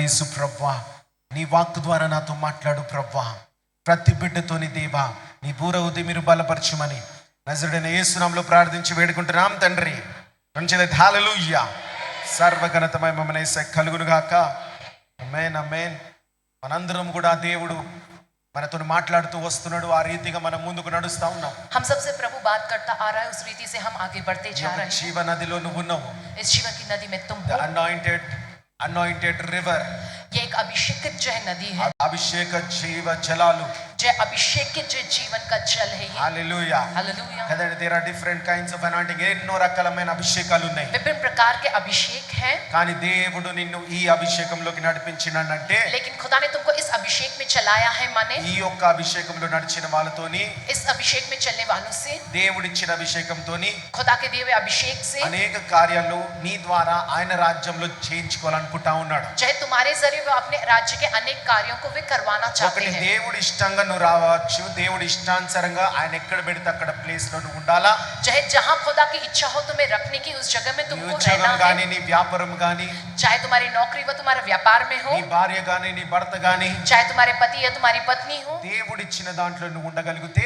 యేసు ప్రభువా, నీ వాక్కు ద్వారా నాతో మాట్లాడు ప్రభువా. ప్రతి బిడ్డతోని దేవా నీ బూర ఉది మీరు బలపరచుమని నజరుడైన యేసు నామములో ప్రార్థించి వేడుకుంటున్నాం తండ్రి. హల్లెలూయా. సర్వఘనతమై మమ్మల్ని కలుగును గాక. ఆమేన్ ఆమేన్. మనందరం కూడా దేవుడు మనతో మాట్లాడుతూ వస్తున్నాడు. ఆ రీతిగా మనం ముందుకు నడుస్తా ఉన్నాం. हम सबसे प्रभु बात करता आ रहा है, उस रीति से हम आगे बढ़ते जा रहे हैं. జీవ నదిలో నువ్వు ఉన్నావు. इस जीवन की नदी में तुम The हो. anointed river. ये एक अभिषेकित जो है नदी है, అభిషేక జీవ జలాలు. जो अभिषेकित जो जीवन का जल है ये. హల్లెలూయా. हालेलुया. కదండి, there are different kinds of anointing. ఎన్నో రకాలమైన అభిషేకాలు ఉన్నాయి. विभिन्न प्रकार के अभिषेक हैं, కానీ దేవుడు నిన్ను ఈ అభిషేకంలోకి నడిపించినంటే, लेकिन खुदा ने तुमको इस अभिषेक में चलाया है. माने ఈ యొక్క అభిషేకంలో నడిచిన వాళ్ళతోని, इस अभिषेक में चलने वालों से, దేవుడిచ్చిన అభిషేకంతోని खुदा के दिए हुए अभिषेक से అనేక కార్యాలు నీ ద్వారా ఆయన రాజ్యంలో చేయించుకోవాలనుకుంటా ఉన్నాడు. चाहे तुम्हारे जरिए वो अपने राज्य के अनेक कार्यों को वे करवाना चाहते ఒకటి हैं. దేవుడి ఇష్టంగా నువ్వు రావచ్చు. దేవుడి ఇష్టానుసారంగా ఆయన ఎక్కడ పెడితే అక్కడ ప్లేస్ లో నువ్వు ఉండాలా. चाहे जहां खुदा की इच्छा हो तुम्हें रखने की, उस जगह में నీ तुमको ఉద్యోగం रहना గానీ, है. నీ వ్యాపారం గానీ, चाहे तुम्हारी नौकरी व तुम्हारे व्यापार में हो, నీ భార్య గానీ, నీ భర్త గానీ, चाहे तुम्हारे पति या तुम्हारी पत्नी हो, దేవుడిచ్చిన దాంట్లో నువ్వు ఉండగలిగితే,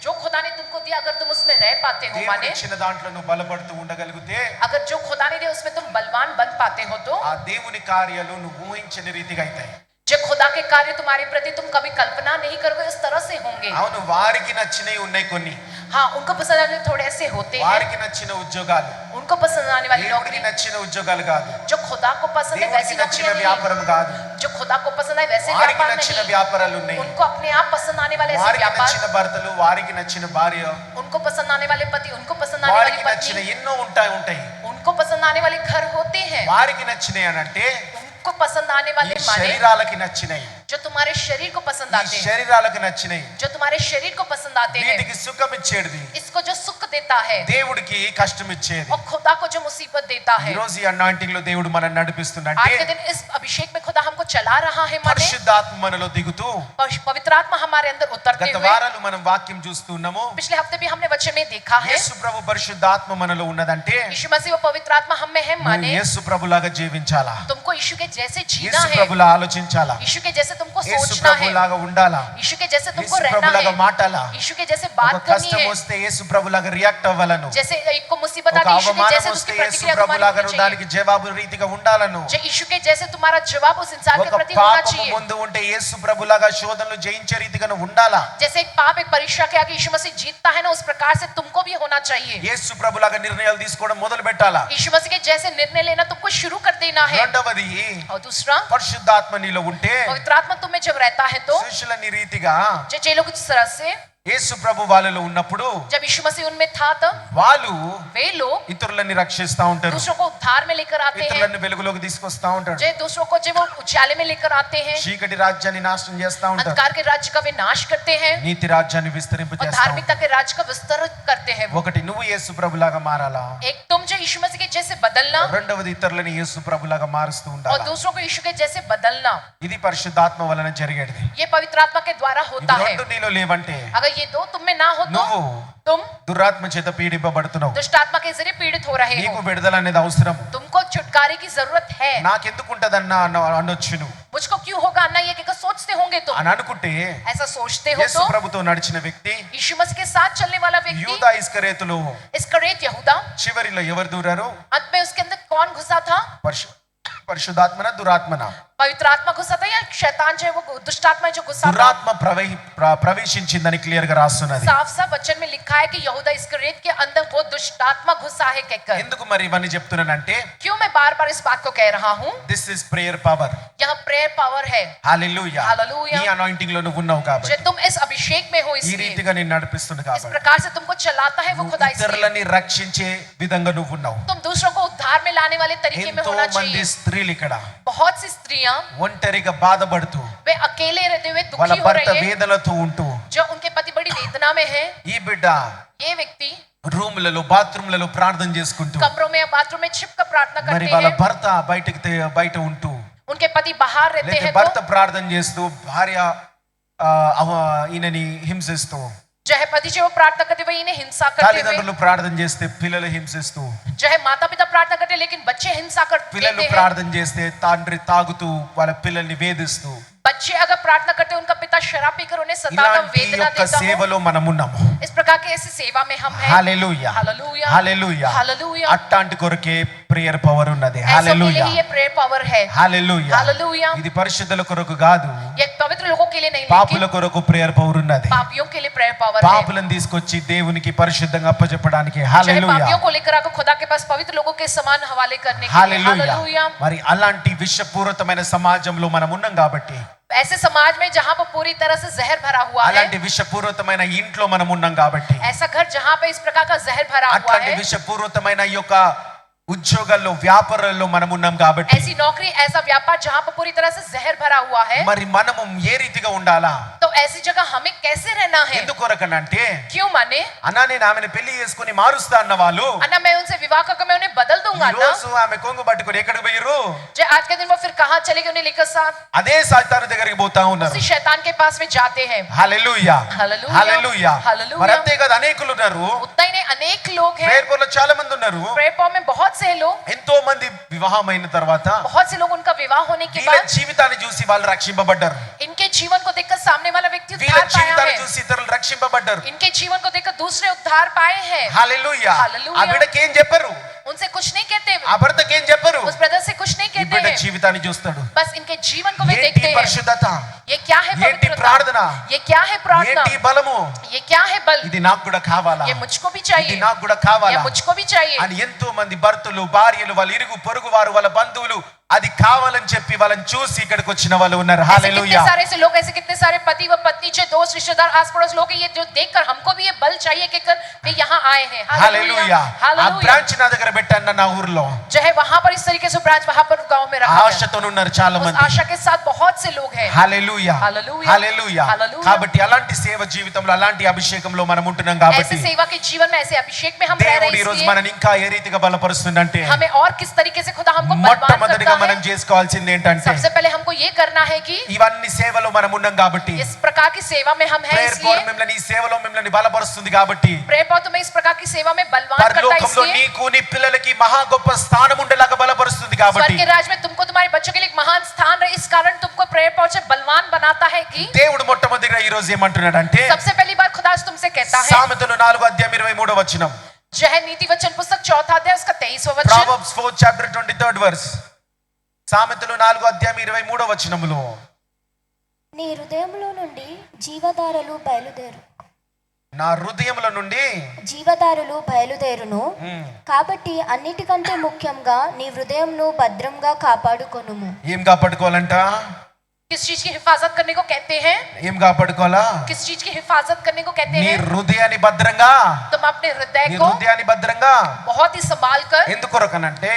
जो खुदा ने तुमको दिया अगर तुम उसमें रह पाते हो, माने దేవుడిచ్చిన దాంట్లో నువ్వు బలపడుతూ ఉండగలిగితే, अगर जो खुदा ने दिया उसमें तुम बलवान बन पाते हो, तो ఆ దేవుని కార్యాలు నువ్వు ఊహించని రీతిగా అవుతాయి. जो खुदा के कार्य तुम्हारे प्रति तुम कभी कल्पना नहीं करोगे इस तरह से होंगे. అవును, వారికి నచ్చినవి ఉన్నాయి కొన్ని. हाँ, उनको पसंद आने थोड़े ऐसे होते हैं, వారికి నచ్చిన ఉద్యోగాలు, उनको पसंद आने वाली దేవుడికి नौकरी, నచ్చిన ఉద్యోగాలు కాదు. जो खुदा को पसंद है దేవుడికి वैसी నచ్చిన नौकरियां नहीं, వ్యాపారం కాదు. जो खुदा को पसंद है वैसे వారికి व्यापार నచ్చిన नहीं, వ్యాపారాలు ఉన్నాయి. उनको अपने आप पसंद आने वाले ऐसे వారికి व्यापार, నచ్చిన భర్తలు, వారికి నచ్చిన భార్య, उनको पसंद आने वाले पति, उनको पसंद आने वाली వారికి నచ్చిన पत्नी, ఎన్నో ఉంటాయి. उनको पसंद आने वाले घर होते हैं. వారికి నచ్చినవి అని అంటే उनको पसंद आने ఈ वाले माने శరీరాలకి నచ్చినవి, जो तुम्हारे शरीर को पसंद ఈ आते हैं, శరీరాలకు నచ్చినవి, जो तुम्हारे शरीर को पसंद आते हैं, వీటికి సుఖం ఇచ్చేది इसको जो सुख देता है దేవుడికి కష్టం ఇచ్చేది. और खुदा को जो मुसीबत देता है. ఈ రోజు ఈ అనాయింటింగ్ లో దేవుడు మనల్ని आज నడిపిస్తుందంటే, के दिन इस अभिषेक में खुदा हमको चला रहा है, माने పరిశుద్ధాత్మ మనలో దిగుతూ, पवित्र आत्मा हमारे अंदर उतरते గత हुए. వారాలు మనం వాక్యం చూస్తున్నాము. पिछले हफ्ते भी हमने वचन में देखा है, యేసు ప్రభు పరిశుద్ధాత్మ మనలో ఉన్నదంటే यीशु मसीह वो पवित्र आत्मा हम में है, నువ్వు माने యేసు ప్రభులాగా జీవించాలా, तुमको यीशु के जैसे जीना యేసు है, ప్రభులా ఆలోచించాలా, यीशु के जैसे तुमको యేసు सोचना है, ప్రభులాగా ఉండాలా, यीशु के जैसे तुमको యేసు रहना ప్రభులాగా है, మాటాలా. यीशु के जैसे ఒక बात करनी కష్టం है, వస్తే యేసు ప్రభులాగా రియాక్ట్ అవ్వాలను. जैसे एक को मुसीबत ఒక आती है यीशु के అవమానం जैसे వస్తే उसकी యేసు प्रतिक्रिया ప్రభులాగా तुम्हारी నువ్వు होनी దానికి జవాబు రీతిగా ఉండాలను. चाहिए. यीशु के जैसे तुम्हारा जवाब उस इंसान के ఒక प्रति होना పాపము चाहिए. ముందు ఉంటే యేసు ప్రభులాగా శోధనలు జయించే రీతిగా నువ్వు ఉండాలా. जैसे एक पाप एक परीक्षा के आगे यीशु मसीह जीतता है ना, उस प्रकार से तुमको भी होना चाहिए. యేసు ప్రభులాగా నిర్ణయాలు తీసుకోవడం మొదలు పెట్టాలా. यीशु मसीह के जैसे निर्णय लेना तुमको शुरू कर देना है. రెండవది, और दूसरा, పరిశుద్ధాత్మ నీలో ఉంటే पवित्र आत्मा तुम में जब रहता है तो శిష్యులని రీతిగా जो जे लोग इस तरह से యేసు ప్రభు వాళ్ళలో ఉన్నప్పుడు जब यीशु मसीह उनमें था तब వాళ్ళు वे लोग ఇతరులని రక్షిస్తా ఉంటారు, दूसरों को उद्धार में लेकर आते हैं, ఇతరులను వెలుగులోకి తీసుకొస్తా ఉంటారు, जो दूसरों को जो वो उजाले में लेकर आते हैं, చీకటి రాజ్యాన్ని నాశనం చేస్తా ఉంటారు, अंधकार के राज्य का विनाश करते हैं నీతి రాజ్యాన్ని విస్తరింప और చేస్తా धार्मिकता ఉంటారు. के राज्य का विस्तार करते हैं. वो ఒకటి, నువ్వు యేసు ప్రభులాగా మారాలా. एक तुम जो यीशु मसीह के जैसे बदलना, రెండవది, ఇతరులని యేసు ప్రభులాగా మారుస్తూ और ఉండాలి. दूसरों को यीशु के जैसे बदलना. ఇది పరిశుద్ధాత్మ వలన జరిగేది. ये पवित्र आत्मा के द्वारा ఇది होता है. రెండు నీలో లేవంటే अगर ये दो तुम में ना हो तो నువ్వు तुम దురాత్మ చేత పీడింపబడుతున్నావు. दुष्ट आत्मा के जरिए पीड़ित हो रहे నీకు हो. విడుదల అనేది అవసరం. तुमको छुटकारे की जरूरत है. నాకెందుకు ఉంటదన్నా అనొచ్చు నువ్వు मुझको क्यों होगा अन्ना, ये क्या सोचते होंगे तुम. అని అనుకుంటే, ऐसा सोचते हो యేసు तो ప్రభుతో నడిచిన వ్యక్తి, यीशु मसीह के साथ चलने वाला व्यक्ति యూదా ఇస్కరియోతులో इस्करियोत यहूदा, చివరిలో ఎవరు దూరారు? अंत में उसके अंदर कौन घुसा था? పరిశుద్ధాత్మన దురాత్మన? पवित्र आत्मा घुसा था या शैतान जो है वो दुष्ट आत्मा जो घुसा था? దురాత్మ ప్రవేశించిందని క్లియర్ గా రాస్తున్నది. साफ साफ वचन में लिखा है कि यहूदा इस्करियोत के अंदर वो दुष्ट आत्मा घुसा है कहकर. ఎందుకు మరి ఇవన్నీ చెప్తున్నానంటే, क्यों मैं बार बार इस बात को कह रहा हूँ? This is prayer power. यहाँ प्रेयर पावर है. హల్లెలూయా. हालेलुया. ఈ అనాయింటింగ్ లో నువ్వు ఉన్నావు जो కాబట్టి, तुम इस अभिषेक में हो ఈ इसलिए రీతిగా నేను నడిపిస్తుంది इस కాబట్టి, प्रकार से तुमको चलाता है वो నువ్వు खुदा, इसलिए ఇతరులని రక్షించే విధంగా నువ్వు ఉన్నావు. तुम दूसरों को उद्धार में लाने वाले तरीके में ఎంతో होना మంది चाहिए. స్త్రీలు ఇక్కడ बहुत सी स्त्रियां ఒంటరిగా బాధపడుతూ, वे अकेले रहते हुए వాళ్ళ दुखी हो భర్త रहे हैं, వేదనతో ఉంటూ, जो उनके पति बड़ी वेदना में है. ఈ బిడ్డ ये व्यक्ति రూములలో బాత్రూమ్లలో ప్రార్థన చేసుకుంటూ, कमरों में या बाथरूम में छिप कर प्रार्थना మరి करते వాళ్ళ हैं. భర్త బయట ఉంటూ, उनके पति बाहर रहते లేకపోతే हैं భర్త तो ప్రార్థన చేస్తూ భార్య ఈయనని హింసిస్తూ, जो है पति जो वो प्रार्थना करते हुए इन्हें हिंसा करते हुए, తల్లిదండ్రులు ప్రార్థన చేస్తే పిల్లలు హింసిస్తూ, जो है माता पिता प्रार्थना करते हैं लेकिन बच्चे हिंसा करते పిల్లలు हैं। ప్రార్థన చేస్తే తండ్రి తాగుతూ వాళ్ళ పిల్లల్ని వేధిస్తూ, बच्चे अगर प्रार्थना करते हैं उनका पिता शराब पीकर उन्हें सताता ఇలాంటి वेदना యొక్క देता हो। సేవలో మనం ఉన్నాము. इस प्रकार की ऐसी सेवा में हम हैं। Hallelujah hallelujah hallelujah. हालेलुया। అట్లాంటి కొరకే ప్రేయర్ పవర్ ఉన్నది. ऐसों के लिए హల్లెలూయా ही ये प्रेयर पावर है। హల్లెలూయా. हालेलुया। ఇది పరిశుద్ధుల కొరకు కాదు, ये पवित्र लोगों के लिए नहीं పాపుల लेकिन కొరకు ప్రేయర్ పవర్ ఉన్నది. पापियों के लिए प्रेयर पावर है। పాపులను తీసుకొచ్చి దేవునికి పరిశుద్ధంగా అప్పచెప్పడానికి. चाहे హల్లెలూయా पापियों को लेकर आकर खुदा के पास पवित्र लोगों के समान हवाले करने के लिए। హల్లెలూయా. हालेलुया। మరి అలాంటి విషపూరితమైన సమాజంలో మనం ఉన్నాం కాబట్టి, ऐसे समाज में जहाँ पर पूरी तरह से जहर भरा हुआ है, అలాంటి విషపూరితమైన ఇంట్లో మనం ఉన్నాం కాబట్టి, ऐसा घर जहाँ पे इस प्रकार का जहर भरा हुआ అట్లాంటి है, విషపూరితమైన ఈ యొక్క ఉద్యోగాల్లో వ్యాపారాల్లో మనం ఉన్నాం కాబట్టి, ऐसी नौकरी ऐसा व्यापार जहाँ पर पूरी तरह से जहर भरा हुआ है, మరి మనము ఏ రీతిగా ఉండాలా? तो ऐसी जगह हमें कैसे रहना है? ఎందుకొరకనంటే, क्यों माने? అన్నా నేను ఆమెను పెళ్లి చేసుకుని మారుస్తా అన్న వాళ్ళు अन्ना मैं उनसे विवाह करके मैं उन्हें बदल दूंगा ఈ ना। రోజు ఆమె కొంగు పట్టుకుని ఎక్కడికి పోయిరు? जो आज के दिन वो फिर कहाँ चलेगी उन्हें लेकर साथ? అదే సాతాను దగ్గరికి పోతా ఉన్నారు. उसी शैतान के पास में जाते हैं। హల్లెలూయా హల్లెలూయా. హల్లెలూయా. హల్లెలూయా. మరి అంతే కదా, అనేకులు ఉన్నారు. उतना ही नहीं अनेक लोग हैं। ప్రేయర్ పవర్లో చాలా మంది ఉన్నారు. प्रेयर पावर में बहुत से लोग, ఎంతో మంది వివాహమైన తర్వాత बहुत से लोग उनका विवाह होने के వీళ్ళ बाद జీవితాన్ని చూసి వాళ్ళు రక్షింపబడ్డారు. इनके जीवन को देखकर सामने वाला व्यक्ति వీళ్ళ उद्धार पाया జీవితాన్ని है। చూసి ఇతరులు రక్షింపబడ్డారు. इनके जीवन को देखकर दूसरे उद्धार पाए हैं। హల్లెలూయా. హల్లెలూయా. ఆ బిడ్డకి ఏం చెప్పరు, उनसे कुछ नहीं कहते, ఆ భర్తకి ఏం చెప్పరు, उस ब्रदर से कुछ नहीं ఈ कहते బిడ్డ हैं, జీవితాన్ని చూస్తాడు. बस इनके जीवन को वे ఏంటి देखते हैं। పరిశుద్ధత, ये क्या है ఏంటి पवित्रता? ప్రార్థన, ये क्या है प्रार्थना? ఏంటి బలము, ये क्या है बल? ఇది నాకు కూడా కావాలా, ये मुझको भी ఇది चाहिए, నాకు కూడా ये కావాలా मुझको भी चाहिए। అని ఎంతో మంది భర్తలు, భార్యలు, వాళ్ళ ఇరుగు పొరుగు వారు, వాళ్ళ బంధువులు అది కావాలని చెప్పి వాళ్ళని చూసి ఇక్కడికి వచ్చిన వాళ్ళు ఉన్నారు. ऐसे कितने హల్లెలూయా. सारे ऐसे लोग, ऐसे कितने सारे पति व पत्नी, जो दोस्त, रिश्तेदार, आस पड़ोस लोग हैं, ये जो देखकर हमको भी ये बल चाहिए कि कर वे यहाँ आए हैं। హల్లెలూయా. ఆ हालेलुया। బ్రాంచ్ నా దగ్గర పెట్టాను నా ఊర్లో. जो है वहां पर इस तरीके से ब्रांच वहां पर गांव में रखा गया। ఆశతో ఉన్నారు చాలా उस మంది. आशा के साथ बहुत से लोग हैं। హల్లెలూయా హల్లెలూయా. హల్లెలూయా. హల్లెలూయా. కాబట్టి అలాంటి సేవ జీవితంలో, అలాంటి అభిషేకంలో మనం ఉంటున్నాం ऐसे కాబట్టి सेवा के जीवन में, ऐसे अभिषेक में हम रह रहे దేవుడు ఈ हैं, రోజు इसलिए మనని ఇంకా ఏ రీతిగా బలపరుస్తుందంటే, हमें और किस तरीके से खुदा हमको बलवान మొట్టమొదటిగా करता మనం है। చేసుకోవాల్సింది ఏంటంటే, सबसे पहले हमको ये करना है कि ఇవన్నీ సేవలో మనం ఉన్నాం కాబట్టి, इस प्रकार की सेवा में हम हैं, ప్రేయర్ इसलिए పవర్ మిమ్మల్ని ఈ సేవలో మిమ్మల్ని బలపరుస్తుంది కాబట్టి, प्रेयर पावर तुम्हें इस प्रकार की सेवा में बलवान करता है, పరలోకంలో इसलिए నీకు నీ పిల్లలకి మహా గొప్ప స్థానం ఉండేలాగా బలపరుస్తుంది కాబట్టి, स्वर्ग के राज में तुमको तुम्हारे बच्चों के लिए एक महान स्थान रहे, इस कारण तुमको प्रेयर पावर से बलवान बनाता है कि దేవుడు మొట్టమొదటిగా ఈ రోజు ఏమంటున్నాడంటే, सबसे पहली बार खुदा तुमसे कहता है, సామెతలు 4:23 जो है नीति वचन पुस्तक 4 अध्याय उसका 23वां वचन, Proverbs 4:23 సామెతలు 4:23 నీ హృదయంలో నుండి జీవధారలు బయలుదేరు నా హృదయముల నుండి జీవధారలు బయలుదేరును కాబట్టి అన్నిటికంటే ముఖ్యంగా నీ హృదయంను భద్రంగా కాపాడుకొనుము ఏం కాపాడుకోవాలంట, किस चीज की हिफाजत करने को कहते हैं? ఏం కాపాడుకోవాలా, किस चीज की हिफाजत करने को कहते నీ हैं? హృదయాన్ని భద్రంగా, तुम अपने हृदय నీ को హృదయాన్ని భద్రంగా बहुत ही संभाल कर ఎందుకొరకనంటే,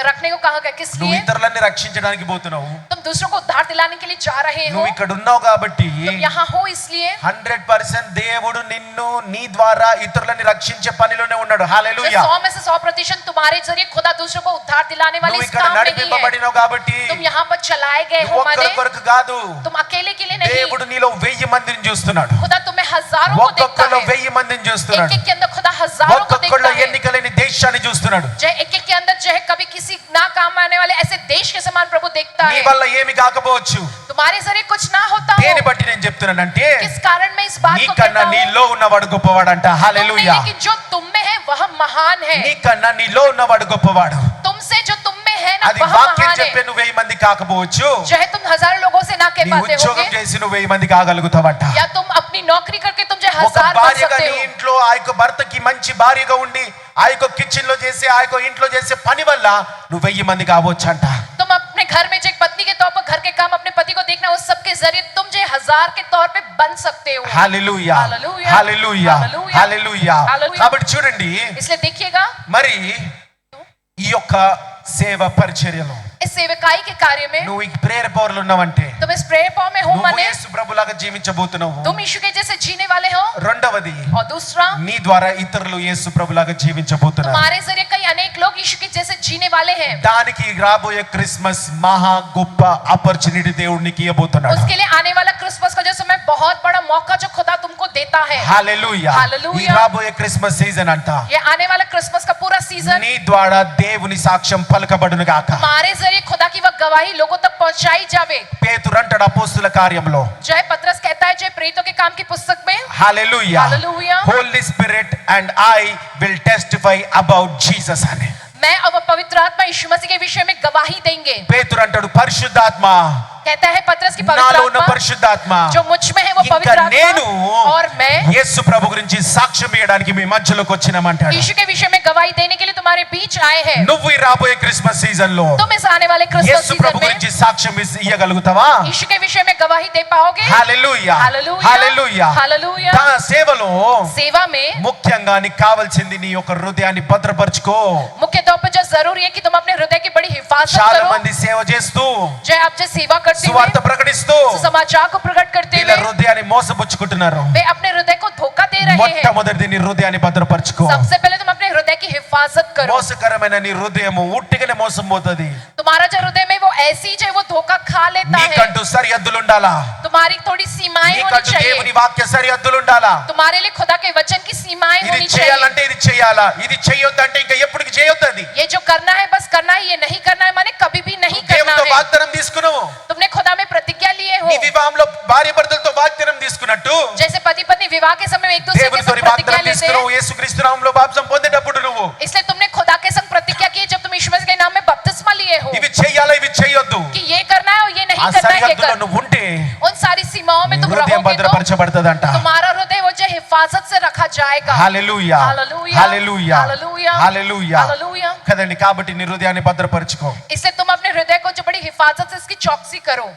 रखने को कहा गया, किस నువ్వు लिए? ఇతరులని రక్షించడానికి పోతున్నావు. तुम दूसरों को उद्धार दिलाने के लिए जा रहे हो, నువ్వు ఇక్కడ ఉన్నావు కాబట్టి तुम यहाँ हो इसलिए 100% దేవుడు నిన్ను నీ ద్వారా ఇతరులని రక్షించే పనిలోనే ఉన్నాడు. హల్లెలూయా. 100 में से 100% तुम्हारे जरिए खुदा दूसरों को उद्धार दिलाने वाले నువ్వు इस ఇక్కడ काम में ही है। నడిపింపబడినావు కాబట్టి तुम यहाँ पर चलाए गए నువ్వు हो, माने ఒక్కరి కొరకు కాదు, तुम अकेले के लिए नहीं, దేవుడు నీలో 1000 మందిని చూస్తున్నాడు. खुदा तुम्हें हजारों को देखता ఒక్కొక్కలో है, 1000 మందిని एक చూస్తున్నాడు. एक के अंदर खुदा हजारों को देखता ఒక్కొక్కలో है, ఎన్నికలేని దేశాన్ని చూస్తున్నాడు. जो एक एक के अंदर जो है कभी किसी ना काम आने वाले ऐसे देश के समान प्रभु देखता నీ है। వల్ల ఏమి కాకపోవచ్చు, तुम्हारे जरिए कुछ ना होता हो, దేని బట్టి నేను చెప్తున్నానంటే, किस कारण मैं इस बात को నీకన్నా कहता हूँ? నీలో ఉన్నవాడు గొప్పవాడంట. तुम नहीं, హల్లెలూయా. लेकिन जो तुम में है वह महान है। నీకన్నా నీలో ఉన్నవాడు గొప్పవాడు. तुमसे जो तुम में है ना అది वह వాక్యం महान చెప్పే है। నువ్వు 1000 మంది కాకపోవచ్చు, जो है तुम हजारों लोगों से ना कह నీ पाते ఉద్యోగం होगे, చేసి నువ్వు 1000 మంది కాగలుగుతావంట. या तुम अपनी नौकरी करके तुम जो ఒక हजार बन భార్యగా सकते నీ हो। ఇంట్లో ఆ యొక్క భర్తకి మంచి భార్యగా ఉండి ఆ యొక్క కిచెన్ లో చేసే ఆ యొక్క ఇంట్లో చేసే పని వల్ల నువ్వు 1000 మంది కావచ్చంట. तुम अपने घर में जो एक पत्नी के तौर पर घर के काम अपने पति को देखना, उस सब के जरिए तुम जो 1000 के तौर पे बन सकते हो। హల్లెలూయా హల్లెలూయా. హల్లెలూయా హల్లెలూయా. హల్లెలూయా. హల్లెలూయా. కాబట్టి చూడండి, इसलिए देखिएगा మరి ఈ యొక్క సేవ పరిచర్యలో इस सेवकाई के कार्य में నువ్వు ఈ ప్రేయర్ పవర్లు ఉన్నావంటే, तुम इस प्रेयर पावर में हो, నువ్వు माने యేసు ప్రభులాగా జీవించబోతున్నావు. तुम यीशु के जैसे जीने वाले हो, రెండవది, और दूसरा నీ ద్వారా ఇతరులు యేసు ప్రభులాగా జీవించబోతున్నారు. तुम्हारे जरिए कई ही अनेक लोग यीशु के जैसे जीने वाले हैं। దానికి రాబోయే క్రిస్మస్ మహా గొప్ప ఆపర్చునిటీ దేవుడు నీకు ఇవ్వబోతున్నాడు. उसके लिए आने वाला क्रिसमस का जो समय बहुत बड़ा मौका जो खुदा तुमको देता है। హల్లెలూయా. హల్లెలూయా. ఈ రాబోయే క్రిస్మస్ సీజన్ అంతా ये आने वाला क्रिसमस का पूरा सीजन నీ ద్వారా దేవుని సాక్ష్యం పలకబడును గాక. हमारे जरिए खुदा की वह गवाही लोगों तक पहुंचाई जावे। పేతురు అంటాడు అపోస్తుల కార్యంలో, जो है पतरस कहता है, जो है प्रेरितों के काम की पुस्तक में, hallelujah, hallelujah, Holy Spirit and I will testify about Jesus అని. मैं और पवित्र आत्मा यीशु मसीह के विषय में गवाही देंगे। పేతురు అంటాడు పరిశుద్ధాత్మ, कहता है पतरस की నాలో पवित्र ఉన్న आत्मा పరిశుద్ధాత్మ, जो मुझ में है वो ఇంకా पवित्र నేను आत्मा और मैं యేసు ప్రభు గురించి సాక్ష్యం ఇవ్వడానికి మీ మధ్యలోకి వచ్చినామంటాడు. यीशु के विषय में गवाही देने के लिए तुम्हारे बीच आए हैं। నువ్వు ఈ రాబోయే క్రిస్మస్ సీజన్ లో तुम इस आने वाले क्रिसमस యేసు ప్రభు सीजन में గురించి సాక్ష్యం ఇవ్వగలుగుతావా? यीशु के विषय में गवाही दे पाओगे? హల్లెలూయా, हालेलुया, హల్లెలూయా. हालेलुया। తన సేవలో सेवा में ముఖ్యంగా నీకు కావాల్సింది నీ యొక్క హృదయాన్ని భద్రపరచుకో. मुख्य तौर पर जो जरूरी है कि तुम अपने हृदय की बड़ी हिफाजत చాలా करो। మంది సేవ చేస్తూ जो आप जो सेवा करते సువార్త हुए ప్రకటిస్తూ समाचार को प्रकट करते వీళ్ళ हुए హృదయాన్ని మోసపుచ్చుకుంటున్నారు. वे अपने हृदय को धोखा दे रहे हैं। మొట్టమొదటిది నీ హృదయాన్ని భద్రపరచుకో. सबसे पहले तुम अपने हृदय की हिफाजत करो। మోసకరమైన నీ హృదయము ఉట్టిగానే మోసం పోతుంది. तुम्हारा जो हृदय में वो ऐसी जो है वो धोखा खा लेता है। నీకంటూ సరిహద్దులు ఉండాలా. तुम्हारी थोड़ी सीमाएं होनी నీకంటూ चाहिए। దేవుని వాక్య సరిహద్దులు ఉండాలా. तुम्हारे लिए खुदा के वचन की सीमाएं ఇది होनी चाहिए। చేయాలంటే ఇది చేయాలా, ఇది చేయొద్దంటే ఇంకా ఎప్పటికి చేయొద్దు. అది ये जो करना है बस करना है, ये नहीं करना है माने कभी भी नहीं करना దేవునితో है। వాగ్దానం తీసుకున్నావు. तुमने खुदा में प्रतिज्ञा लिए हो। నీ వివాహంలో భార్య భర్తలతో వాగ్దానం తీసుకున్నట్టు जैसे पति पत्नी विवाह के समय एक दूसरे के దేవునితో संग प्रतिज्ञा వాగ్దానం लेते తీసుకున్నావు. हैं, యేసుక్రీస్తు నామములో బాప్తిసం పొందేటప్పుడు నువ్వు इसलिए तुमने खुदा के संग प्रतिज्ञा की जब तुम यीशु मसीह के नाम में बपतिस्मा लिए हो ఇవి చేయాలా ఇవి చేయొద్దు. कि ये करना है और ये ఆ नहीं करना है। ये సరిహద్దులో कर నువ్వు ఉంటే उन सारी सीमाओं में నీ तुम హృదయం रहोगे तो భద్రపరచబడతదంట. तुम्हारा हृदय वो जो हिफाजत से रखा जाएगा। హల్లెలూయా, हालेलुया, హల్లెలూయా, हालेलुया, హల్లెలూయా. हालेलुया। కదండి, కాబట్టి నీ హృదయాన్ని భద్రపరచుకో. इसलिए तुम अपने हृदय को जो बड़ी हिफाजत से इसकी चौकसी करो।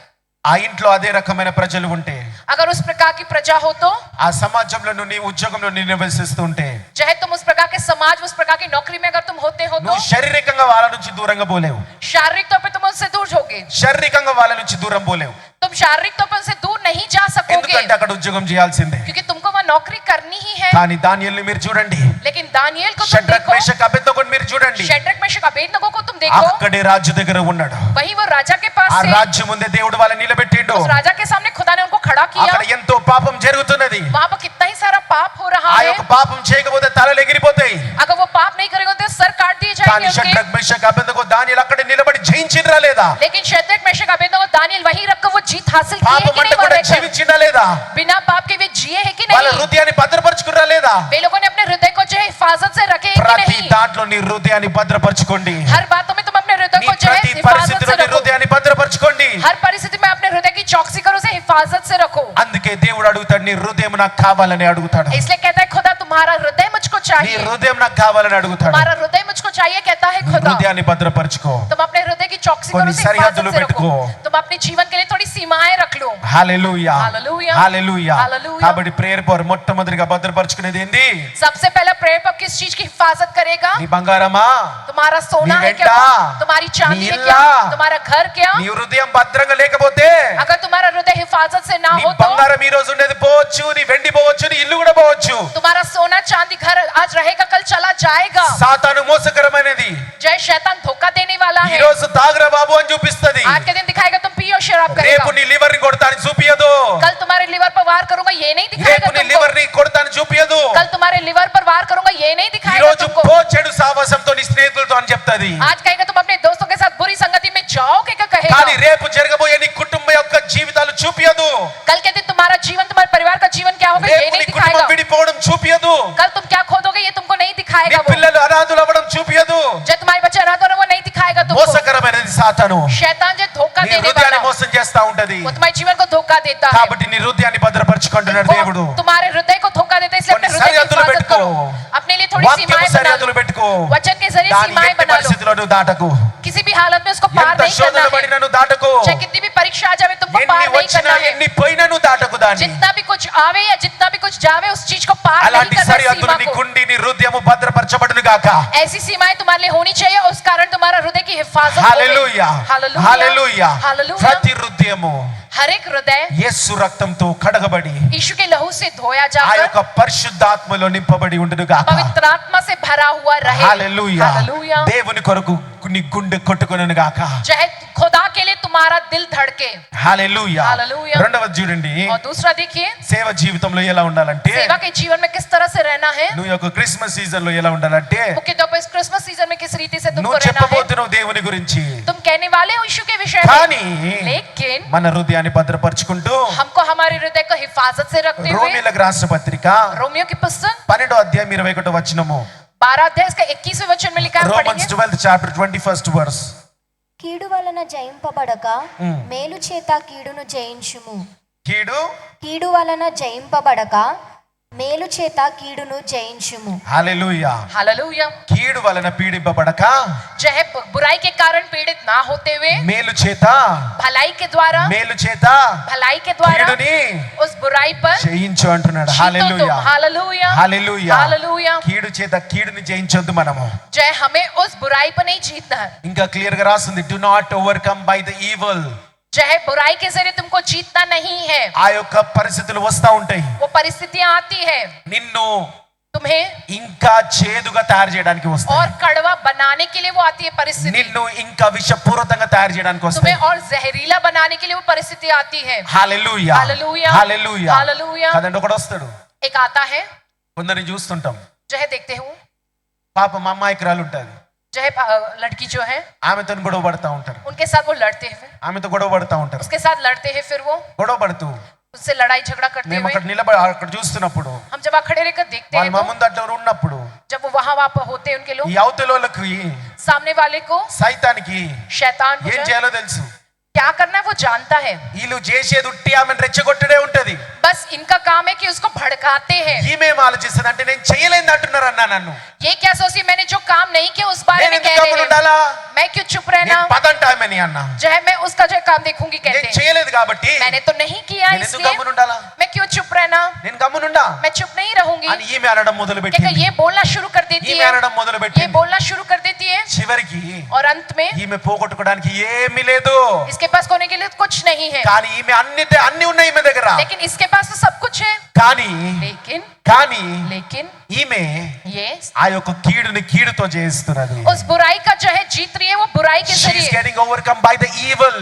ఆ ఇంట్లో అదే రకమైన ప్రజలు ఉంటే, अगर उस प्रकार की प्रजा हो तो, ఆ సమాజంలో నువ్వు నీ ఉద్యోగంలో నీ నివసిస్తూ ఉంటే, चाहे तुम उस प्रकार के समाज उस प्रकार की नौकरी में अगर तुम होते हो तो నువ్వు శారీరకంగా వాళ్ళ నుంచి దూరంగా పోలేవు. शारीरिक तौर पे तुम उनसे दूर होगे। శారీరకంగా వాళ్ళ నుంచి దూరం పోలేవు. तुम शारीरिक तौर पर उनसे दूर नहीं जा सकोगे ఎందుకంటే అక్కడ ఉద్యోగం చేయాల్సిందే. क्योंकि तुमको वह नौकरी करनी ही है। కానీ దానియేలుని మీరు చూడండి, लेकिन दानिయేल को तुम షడ్రక్ देखो, మేషక్ అబేద్నెగోని మీరు చూడండి, शेड्रक मेशक अबेदनगो को तुम देखो, అక్కడే రాజు దగ్గర ఉన్నాడు. वही वो राजा के पास ఆ थे। రాజ్యం ముందే దేవుడు వాళ్ళని నిలబెట్టిండు. उस राजा के सामने खुदा ने उनको खड़ा किया। అక్కడ ఎంతో పాపం జరుగుతున్నది. वहां पर कितना ही सारा पाप हो रहा ఆ है। యొక్క పాపం చేయకపోతే తలలు ఎగిరిపోతాయి. अगर वो पाप नहीं करेंगे तो सर काट दिए కానీ जाएंगे उनके। షడ్రక్ మేషక్ అబేద్నెగో దానియేలు అక్కడే నిలబడి జయించిండ్రా లేదా? लेकिन शेड्रक मेशक अबेदनगो दानिయేल वहीं रखकर वो जीत हासिल किए పాపం कि అంటే नहीं, కూడా वहां रहकर? జీవించిండా లేదా? बिना पाप के वे जिए है कि వాళ్ళ नहीं? హృదయాన్ని భద్రపరచుకున్నా లేదా? वे लोगों ने अपने हृदय को जो है हिफाजत से रखे है कि ప్రతి नहीं? దాంట్లో నీ హృదయాన్ని భద్రపరచుకోండి. हर बातों में तुम अपने हृदय నీ को जो है ప్రతి हिफाजत పరిస్థితిలో से నీ रखो। హృదయాన్ని భద్రపరచుకోండి. हर परिस्थिति में अपने हृदय की चौकसी करो, उसे हिफाजत से रखो। అందుకే దేవుడు అడుగుతాడు, నీ హృదయం నాకు కావాలని అడుగుతాడు. इसलिए कहता है खुदा तुम्हारा हृदय मुझको నీ चाहिए। హృదయం నాకు కావాలని అడుగుతాడు. तुम्हारा हृदय मुझको चाहिए कहता है खुदा। హృదయాన్ని భద్రపరచుకో. तुम अपने हृदय की चौकसी కొన్ని करो, उसे సరిహద్దులు हिफाजत से रखो। పెట్టుకో. तुम अपने जीवन के लिए थोड़ी सीमाएं रख लो। హల్లెలూయా, హల్లెలూయా, హల్లెలూయా. హల్లెలూయా. కాబట్టి ప్రేయర్ పవర్ మొట్టమొదటిగా భద్రపరచుకునేది ఏంది? सबसे पहला प्रेयर पर किस चीज की हिफाजत करेगा? నీ బంగారమా, तुम्हारा सोना నీ है क्या? వెంట, तुम्हारी चांदी నీ है ఇల్లా, क्या? तुम्हारा घर क्या? నీ హృదయం భద్రంగా లేకపోతే अगर तुम्हारा हृदय हिफाजत से ना నీ हो तो బంగారం ఈ రోజు ఉండేది పోవచ్చు, నీ వెండి పోవచ్చు, నీ ఇల్లు కూడా పోవచ్చు. तुम्हारा सोना चांदी घर आज रहेगा, कल चला जाएगा। సాతాను మోసకరమైనది. जय शैतान धोखा देने वाला ఈ है। రోజు తాగరా బాబు అని చూపిస్తది. आज के दिन दिखाएगा तुम पियो शराब రేపు करेगा, నీ లివర్ ని కొడతాను చూపియదు. कल तुम्हारे लिवर पर वार करूंगा ये नहीं రేపు दिखाएगा నీ तुमको, లివర్ ని కొడతాను చూపియదు. कल तुम्हारे लिवर पर वार करूंगा ये नहीं ఈ दिखाएगा రోజు तुमको। పో చెడు సావాసంతో నీ స్నేహితులతో అని చెప్తది. आज कहेगा तुम अपने दोस्तों के साथ बुरी संगति में जाओगे क्या कहेगा, కానీ రేపు జరగబోయే నీ కుటుంబం యొక్క జీవితాలు చూపియదు. कल के दिन तुम्हारा जीवन तुम्हारे परिवार का जीवन क्या होगा ये రేపు నీ नहीं కుటుంబం दिखाएगा, విడిపోవడం చూపియదు. कल तुम क्या खोदोगे ये तुमको नहीं నీ दिखाएगा, वो పిల్లలు అనాథులు అవ్వడం చూపియదు. जो तुम्हारे बच्चे अनाथ हो रहे हैं, वो नहीं दिखाएगा तुमको। మోసకరమైనది సాతాను. शैतान जो धोखा నీ देने హృదయాన్ని वाला మోసం చేస్తా ఉంటది. वो तुम्हारे जीवन को धोखा देता है। కాబట్టి నీ హృదయాన్ని భద్రపరచుకుంటున్నాడు దేవుడు. वो तुम्हारे हृदय को धोखा देता है, इसलिए अपने కొన్ని हृदय की సరిహద్దులు हिफाजत పెట్టుకో. करो, अपने लिए थोड़ी వాక్యపు सीमाएं बना సరిహద్దులు लो, పెట్టుకో. वचन के जरिए దాని सीमाएं ఎట్టి बना लो, పరిస్థితిలో నువ్వు దాటకు. किसी भी हालत में उसको पार ఎంత नहीं करना శోధనలు है, పడినా నువ్వు దాటకు. चाहे कितनी भी परीक्षा आ जावे तुमको ఎన్ని पार नहीं వచ్చినా करना है, ఎన్ని పోయినా నువ్వు దాటకు దాన్ని. जितना भी कुछ आवे या जितना भी कुछ जावे उस चीज को पार नहीं అలాంటి करना है, సరిహద్దులు सीमा నీ को। గుండి నీ హృదయము భద్రపరచబడును గాక. ऐसी सीमाएं तुम्हारे लिए होनी चाहिए, उस कारण तुम्हारा हृदय की हिफाजत हो गई। హల్లెలూయా, हालेलुया, హల్లెలూయా. हालेलुया। ప్రతి హృదయము हर एक हृदय యేసు రక్తంతో కడగబడి यीशु के लहू से धोया ఆ जाकर యొక్క పరిశుద్ధాత్మలో నింపబడి ఉండును గాక. पवित्र आत्मा से भरा हुआ रहे। Hallelujah hallelujah. దేవుని కొరకు నీ గుండె కొట్టుకొనును గాక चाहे खुदा के लिए तुम्हारा दिल धड़के। Hallelujah hallelujah. రెండవది చూడండి और दूसरा देखिए సేవ జీవితంలో ఎలా ఉండాలంటే सेवा के जीवन में किस तरह से रहना है। నువ్వు యొక్క క్రిస్మస్ సీజన్ లో ఎలా ఉండాలంటే मुख्य तौर पर इस क्रिसमस सीजन में किस रीति से तुमको నువ్వు रहना है। చెప్పబోతున్నావు దేవుని గురించి तुम कहने वाले हो यीशु के विषय కానీ में, लेकिन మన హృదయాన్ని భద్రపరుచుకుంటూ हमको हमारे हृदय को हिफाजत से रखते हुए రోమీలకు రాసిన పత్రిక रोमियो की पुस्तक 12వ అధ్యాయం 21వ వచనము 12 अध्याय इसका 21वें वचन में लिखा है, రోమన్స్ पढ़ेंगे। 12th చాప్టర్ 21st వర్స్ కీడు వలన జయింపబడక మేలు చేత కీడును జయించుము. కీడు వలన జయింపబడక మేలు చేత కీడును జయించుము. Hallelujah hallelujah. కీడు వలన పీడింపబడక चाहे बुराई के कारण पीड़ित ना होते हुए మేలు చేత भलाई के द्वारा भलाई के द्वारा కీడుని उस बुराई पर జయించు అంటున్నాడు. जीतो హల్లెలూయా तुम। Hallelujah hallelujah hallelujah. కీడు చేత కీడుని జయించొద్దు మనము. जय हमें उस बुराई पर नहीं जीतना है। ఇంకా క్లియర్ గా రాస్తుంది do not overcome by the evil. चाहे बुराई के जरिए तुमको जीतना नहीं है। ఆ యొక్క పరిస్థితులు వస్తా ఉంటాయి, वो परिस्थितियां आती है నిన్ను तुम्हें ఇంకా చేదుగా తయారు చేయడానికి వస్తాయి, और कड़वा बनाने के लिए वो आती है परिस्थिति। నిన్ను ఇంకా విషపూరితంగా తయారు చేయడానికి వస్తాయి. तुम्हें और जहरीला बनाने के लिए वो परिस्थिति आती है। Hallelujah hallelujah hallelujah hallelujah. కదండి ఒకడు వస్తాడు, एक आता है, కొందరిని చూస్తుంటాం, चाहे देखते हूँ, పాప మా అమ్మాయికిరాలు ఉంటది, चाहे लड़की जो है ఆమెతో గొడవ పడతా ఉంటారు, उनके साथ वो लड़ते हैं, ఆమెతో గొడవ పడతా ఉంటారు, उसके साथ लड़ते हैं, फिर वो గొడవ పడుతూ उससे लड़ाई झगड़ा करते మేము हुए అక్కడ నిలబడి అక్కడ చూస్తున్నప్పుడు हम जब वहाँ खड़े रहकर देखते వాళ్ళు हैं మా तो ముందు అట్లా ఉన్నప్పుడు जब वो वहाँ होते हैं उनके ఈ लोग, అవతలోళ్ళకి सामने वाले को సైతానికి शैतान को ఏం जो है, చేయాలో తెలుసు. क्या करना है वो जानता है। వీళ్ళు చేసేది ఉట్టి ఆమెను రెచ్చగొట్టడే ఉంటది. बस इनका काम है कि उसको भड़काते हैं। ఈమెం ఆలోచిస్తుంది అంటే నేను చేయలేని అంటున్నారు అన్నా నన్ను, ये क्या सोची मैंने जो काम नहीं किया उस बारे నేను में ఎందుకు कह रहे గమ్మున हैं, ఉండాలా, मैं क्यों चुप रहना, నేను పదంట ఆమెని అన్నా, जो है मैं उसका जो है काम देखूंगी कहते నేను हैं। చేయలేదు కాబట్టి मैंने तो नहीं किया నేను ఎందుకు इसलिए గమ్మున ఉండాలా, मैं क्यों चुप रहना, నేను గమ్మునుండా मैं चुप नहीं रहूंगी। అని ఈమె అనడం మొదలు क्या పెట్టింది. ये बोलना शुरू कर देती ఈమె है, అనడం మొదలు ये పెట్టింది. बोलना शुरू कर देती है, చివరికి और अंत में ఈమె పోగొట్టుకోవడానికి ఏమీ లేదు, इसके पास खोने के लिए कुछ नहीं है, కానీ ఈమె అన్ని ఉన్నాయి ఈమె దగ్గర, लेकिन इसके पास तो सब कुछ है। కానీ लेकिन కానీ ఈమె ये ఆ యొక్క కీడుని కీడుతో చేస్తున్నది. उस बुराई का जो है जीत रही है, वो बुराई के She is जरिए getting overcome by the evil.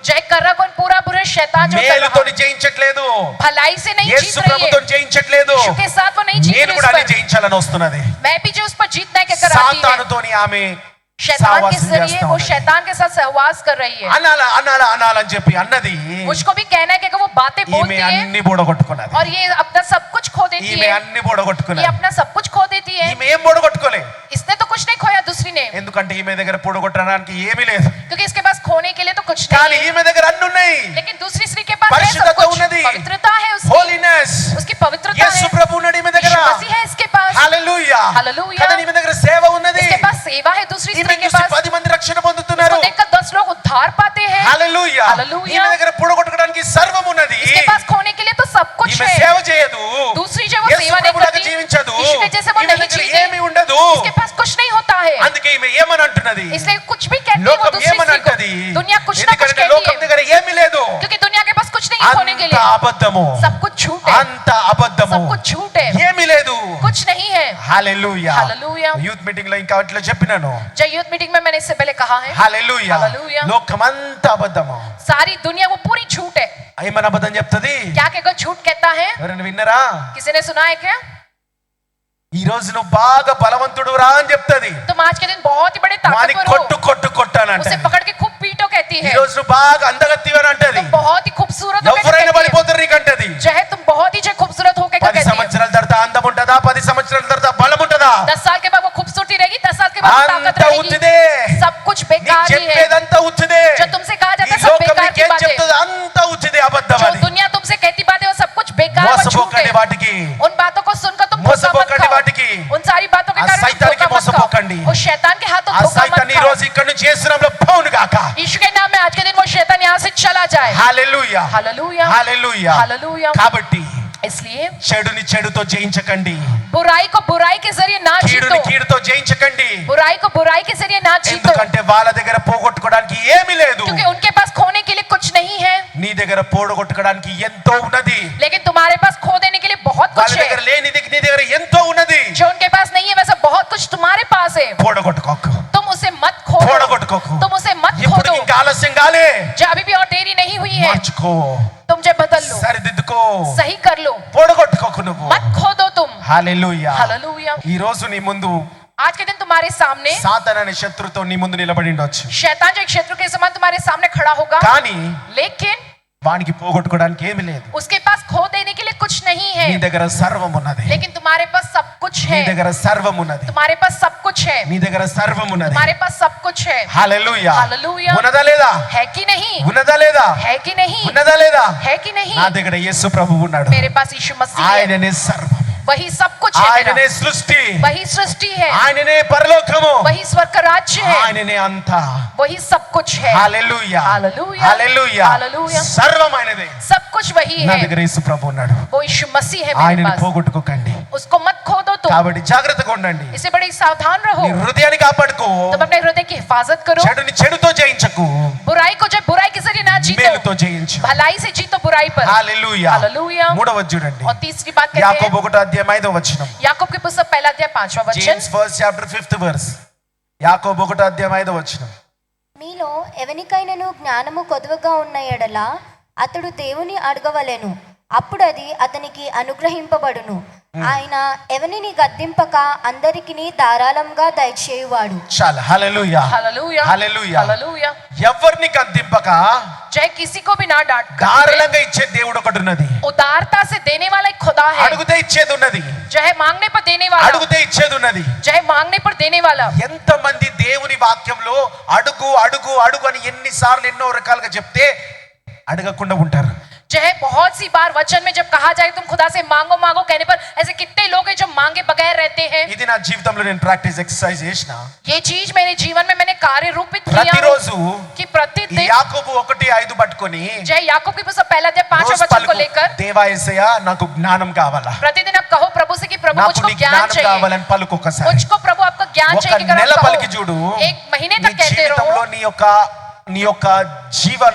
जय कर रहा कौन, पूरा बुरा शैतान जो कर रहा మేలుతోని జయించట్లేదు, है, भलाई से नहीं యేసు जीत रही ప్రభుతో है, జయించట్లేదు, यीशु के साथ वो नहीं जीत నేను रही కూడా उस అన్ని पर। జయించాలని వస్తున్నది. मैं भी जो उस पर जीतना है क्या कराती है, సాతానుతోని ఆమె शैतान के సహవాసం जरिए చేస్తా वो ఉన్నది. शैतान के साथ सहवास कर रही है। అనాలని చెప్పి అన్నది मुझको भी कहना है कि वो बातें बोलती ఈమె है అన్ని బోడగొట్టుకున్నది. और ये अपना सब कुछ खो देती ఈమె है, అన్ని ये బోడగొట్టుకున్నది. अपना सब कुछ खो देती है। ఈమె ఏం బోడగొట్టుకోలే, इसने तो कुछ नहीं खोया दूसरी ने, ఎందుకంటే ఈమె దగ్గర పొడగొట్టడానికి ఏమీ లేదు, क्योंकि इसके पास खोने के लिए तो कुछ కానీ नहीं है, ఈమె దగ్గర అన్ని ఉన్నాయి. लेकिन दूसरी स्त्री के पास है सब పరిశుద్ధత कुछ, ఉన్నది, पवित्रता है उसकी, హోలీనెస్, उसकी पवित्रता యేసు है, ప్రభు ఉన్నాడు ఈమె దగ్గర. यीशु मसीह है इसके पास, హల్లెలూయా హల్లెలూయా. కదా ఈమె దగ్గర సేవ ఉన్నది. इसके पास सेवा है दूसरी ఈమె स्त्री के చూసి पास, 10 మంది రక్షణ పొందుతున్నారు. उसको देखकर 10 लोग उद्धार पाते हैं। హల్లెలూయా హల్లెలూయా. ఈమె దగ్గర పొడగొట్టడానికి సర్వం ఉన్నది. इसके पास खोने के लिए तो सब कुछ ఈమె है, సేవ చేయదు, दूसरी जो वो యేసు सेवा नहीं ప్రభులాగా करती, జీవించదు, यीशु के जैसे वो ఈమె नहीं దగ్గర जीते, ఏమీ ఉండదు. इसके पास कुछ नहीं होता है, అందుకే ఈమె ఏమని అంటున్నది, इसलिए कुछ भी कहती है वो లోకం दूसरी ఏమని स्त्री को, అంటది, दुनिया कुछ ना कुछ ఎందుకంటే कहती లోకం है, దగ్గర ఏమీ లేదు, क्योंकि दुनिया के पास कुछ नहीं है खोने के అంత लिए, అబద్ధము, सब कुछ झूठ है, అంత అబద్ధము, सब कुछ झूठ है, ఏమీ లేదు. कुछ नहीं है। హల్లెలూయా హల్లెలూయా. యూత్ మీటింగ్ లో ఇంకా అట్లా చెప్పినాను. जय यूथ मीटिंग में मैंने इससे पहले कहा है, హల్లెలూయా హల్లెలూయా. లోకమంతా అబద్ధము. सारी दुनिया वो पूरी झूठ है। ఏమని అబద్ధం చెప్తుంది, क्या कहकर झूठ कहता है, ఎవరైనా విన్నారా? किसी ने सुना है क्या? ఈ రోజు నువ్వు బాగా బలవంతుడు రా అని చెప్తుంది, तुम आज के दिन बहुत ही बड़े వాని ताकतवर కొట్టు हो, కొట్టు కొట్టానంట. उसे पकड़ के खूब पीटो कहती ఈ है, రోజు నువ్వు బాగా అందగత్తివని అంటది, तुम बहुत ही खूबसूरत हो कहकर ఎవరైనా कहती है, పడిపోతారు నీకంటది. जो है तुम बहुत ही जो खूबसूरत हो कहकर 10 कहती है। సంవత్సరాల తర్వాత అందం ఉంటుందా, 10 సంవత్సరాల తర్వాత బలం ఉంటుందా? 10 साल के बाद वो खूबसूरती रहेगी, 10 साल के बाद वो ताकत అంత रहेगी, ఉత్తిదే, सब कुछ నీకు बेकार ही है, చెప్పేదంతా ఉత్తిదే. जो तुमसे कहा ఈ जाता है सब లోకం बेकार की నీకేం बातें, చెప్తుంది అంతా ఉత్తిదే, అబద్ధం जो అది. दुनिया तुमसे कहती बातें वो सब कुछ बेकार और झूठ మోసపోకండి है। వాటికి, उन बातों को सुनकर तुम धोखा मत మోసపోకండి खाओ, వాటికి. उन सारी बातों के ఆ कारण तुम సైతానికి धोखा मत మోసపోకండి. खाओ, उस शैतान के हाथों ఆ धोखा సైతాన్ని मत ఈ खाओ। రోజు ఇక్కడ నుంచి యేసునామములో పౌను గాక. यीशु के नाम में आज के दिन वो शैतान यहाँ से चला जाए। Hallelujah hallelujah hallelujah. हालेलुया। కాబట్టి इसलिए చెడుని చెడుతో జయించకండి, बुराई को बुराई के जरिए ना जीतो, కీడుని కీడుతో జయించకండి. बुराई को बुराई के जरिए ना जीतो, ఎందుకంటే వాళ్ళ దగ్గర పోగొట్టుకోవడానికి ఏమీ లేదు, क्योंकि उनके पास खोने के लिए कुछ नहीं है, నీ దగ్గర పోగొట్టుకోవడానికి ఎంతో ఉన్నది. लेकिन तुम्हारे पास खो देने के लिए बहुत వాళ్ళ कुछ దగ్గర है। లేనిది నీ దగ్గర ఎంతో ఉన్నది. जो उनके पास नहीं है वैसा बहुत कुछ तुम्हारे पास है। से పోడగొట్టుకోకు, तुम उसे मत खो दो, పోడగొట్టుకోకు. तुम उसे मत खो ఇప్పుడు दो। ఇంకా ఆలస్యం కాలే, जो अभी भी और देरी नहीं हुई है, మార్చుకో, तुम जो बदल लो, సరిదిద్దుకో, सही कर लो, పోడగొట్టుకోకు నువ్వు. मत खो दो तुम। హల్లెలూయా. हालेलुया। ఈ రోజు నీ ముందు आज के दिन तुम्हारे सामने సాతాను అనే శత్రుతో నీ ముందు నిలబడి ఉండొచ్చు, शैतान जो एक शत्रु के समान तुम्हारे सामने खड़ा होगा, కానీ लेकिन వానికి పోగొట్టుకోవడానికి ఏమీ లేదు. उसके पास खो देने के लिए कुछ नहीं है, నీ దగ్గర సర్వం ఉన్నది, लेकिन तुम्हारे पास सब कुछ నీ है, దగ్గర సర్వం ఉన్నది, तुम्हारे पास सब कुछ है, నీ దగ్గర సర్వం ఉన్నది. तुम्हारे पास सब कुछ है। హల్లెలూయా. हालेलुया। ఉన్నదా లేదా? है कि नहीं? ఉన్నదా లేదా? है कि नहीं? ఉన్నదా లేదా? है कि नहीं? నా దగ్గర యేసు ప్రభువు ఉన్నాడు, मेरे पास यीशु मसीह है, ఆయననే సర్వం, वही सब कुछ है मेरा, ఆయననే సృష్టి, वही सृष्टि है, ఆయననే పరలోకము, वही स्वर्ग का राज्य है, ఆయననే అంతా. वही सब कुछ है। హల్లెలూయా. हालेलुया। హల్లెలూయా. हालेलुया। సర్వం ఆయనదే. सब कुछ वही నా है, దగ్గర యేసు ప్రభువు ఉన్నాడు, वो यीशु मसीह है मेरे ఆయనని पास, పోగొట్టుకోకండి. उसको मत खो दो तुम। కాబట్టి జాగ్రత్తగా ఉండండి, इससे बड़े सावधान रहो, నీ హృదయాన్ని కాపాడుకో, तुम अपने हृदय की हिफाजत करो, చెడుని చెడుతో జయించకు, बुराई को जब बुराई के जरिए ना మేలుతో जीतो, జయించు. भलाई से जीतो बुराई पर। హల్లెలూయా. हालेलुया। మూడవది చూడండి, और तीसरी बात कहते యాకోబు हैं, 1వ అధ్యాయం 5వ వచనం, याकूब की पुस्तक पहला अध्याय 5वां वचन, James first chapter 5th verse, యాకోబు 1వ అధ్యాయం 5వ వచనం. మీలో ఎవనికైనాను జ్ఞానము కొదువగా ఉన్న ఎడల అతడు దేవుని అడగవలెను, అప్పుడు అది అతనికి అనుగ్రహింపబడును. ఆయన ఎవనిని గద్దింపక అందరికిని ధారాళంగా దయచేయువాడు. చాలా. హల్లెలూయా. हालेलुया। హల్లెలూయా. हालेलुया। ఎవరిని గద్దింపక चाहे किसी को भी ना डांट, ధారాళంగా ఇచ్చే దేవుడు ఒకటి ఉన్నది, उदारता से देने वाला एक खुदा है, అడుగుతే ఇచ్చేది ఉన్నది, चाहे मांगने पर देने वाला, అడుగుతే ఇచ్చేది ఉన్నది. चाहे मांगने पर देने वाला। ఎంతమంది దేవుని వాక్యంలో అడుగు అడుగు అడుగు అని ఎన్నిసార్లు ఎన్నో రకాలుగా చెప్తే అడగకుండా ఉంటారు. चाहे बहुत सी बार वचन में जब कहा जाए तुम खुदा से मांगो मांगो कहने पर ऐसे कितने लोग हैं जो मांगे बगैर रहते हैं। ఇది నా జీవితంలో నేను ప్రాక్టీస్ ఎక్సర్సైజ్ చేసిన ये चीज मेरे जीवन में मैंने कार्य रूपित किया ప్రతిరోజు कि ఈ प्रतिदिन యాకోబు 1:5 పట్టుకొని जय याकूब की पुस्तक पहला अध्याय 5वां రోజు वचन को పలుకు, लेकर దేవా యేసయ్యా నాకు జ్ఞానం కావాలా, प्रतिदिन आप कहो प्रभु से कि प्रभु నాకు मुझको నీ ज्ञान జ్ఞానం चाहिए, కావాలని పలుకు ఒకసారి. मुझको प्रभु आपका ज्ञान ఒక चाहिए कि నెల आप పలికి చూడు, कहो, एक महीने నీ तक कहते జీవితంలో रहो, నీ యొక్క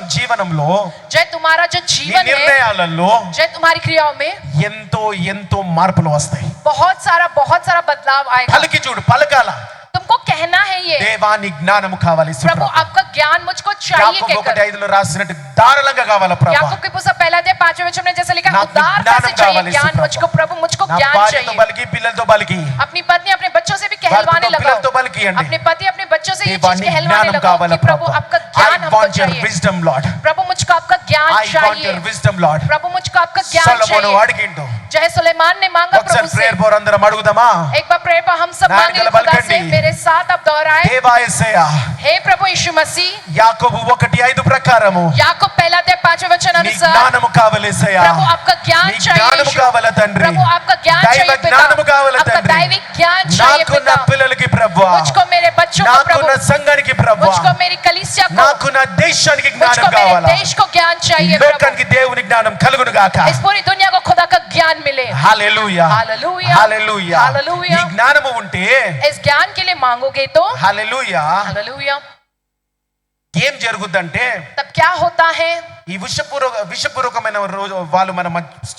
జీవనంలో जय तुम्हारा जो నీ जीवन है, నిర్ణయాలలో जय तुम्हारी क्रियाओं में ఎంతో ఎంతో మార్పులు వస్తాయి. बहुत सारा बदलाव आएगा। పలికి చూడు, పలకాల, तुमको कहना है ये, దేవా నీ జ్ఞానము కావాలి प्रभु आपका ज्ञान मुझको चाहिए యాకోబు कहकर। 1:5 రాసినట్టు ధారాళంగా కావాలా ప్రభు. याकूब की पुस्तक पहला अध्याय 5वें वचन में जैसे लिखा నాకు उदारता से జ్ఞానం चाहिए కావాలి ज्ञान ప్రభు. मुझको, प्रभु मुझको నా ज्ञान భార్యతో चाहिए। బలికి, పిల్లలతో బలికి, अपनी पत्नी अपने बच्चों से भी कहलवाने భర్తతో పిల్లలతో लगाओ, బలికియండి. अपने पति अपने बच्चों से ये దేవా चीज నీ कहलवाने జ్ఞానం लगाओ కావాలా कि प्रभु ప్రభు. आपका I ज्ञान हमको want your चाहिए, wisdom Lord. प्रभु मुझको आपका ज्ञान I want चाहिए, your wisdom Lord. प्रभु मुझको आपका ज्ञान సొలొమోను चाहिए। అడిగిండు. जय सुलेमान ने मांगा ఒకసారి प्रभु से। ప్రేయర్ పోర్ అందరం అడుగుదామా? एक बार प्रेयर पर हम सब నాయకుల मांगे खुदा से, బలకండి. मेरे साथ आप दोहराए, దేవా యేసయ్యా, हे प्रभु यीशु मसीह, యాకోబు 1:5 ప్రకారము याकूब पहला अध्याय 5वें वचन నీ अनुसार, జ్ఞానము కావాలి యేసయ్యా, प्रभु आपका ज्ञान నీ चाहिए జ్ఞానము यीशु। కావాలా తండ్రి, प्रभु आपका ज्ञान దైవ चाहिए జ్ఞానము पिता, కావాలా आपका తండ్రి, दैविक ज्ञान चाहिए నాకు నా पिता, పిల్లలకి ప్రభు, मुझको मेरे बच्चों को నాకు प्रभु, నా సంఘానికి ప్రభు, मुझको मेरी कलीसिया को, నాకు నా దేశానికి జ్ఞానం मुझको मेरे కావాలా, देश को ज्ञान ఈ चाहिए प्रभु, లోకానికి దేవుని జ్ఞానం కలుగును గాక. इस पूरी दुनिया को खुदा का ज्ञान मिले। హల్లెలూయా. हालेलुया। హల్లెలూయా. हालेलुया। ఈ జ్ఞానము ఉంటే इस ज्ञान के लिए मांगोगे तो హల్లెలూయా हालेलुया, ఏం జరుగుద్దంటే, तब क्या होता है, ఈ విషపూర్వకమైన రోజు వాళ్ళు మన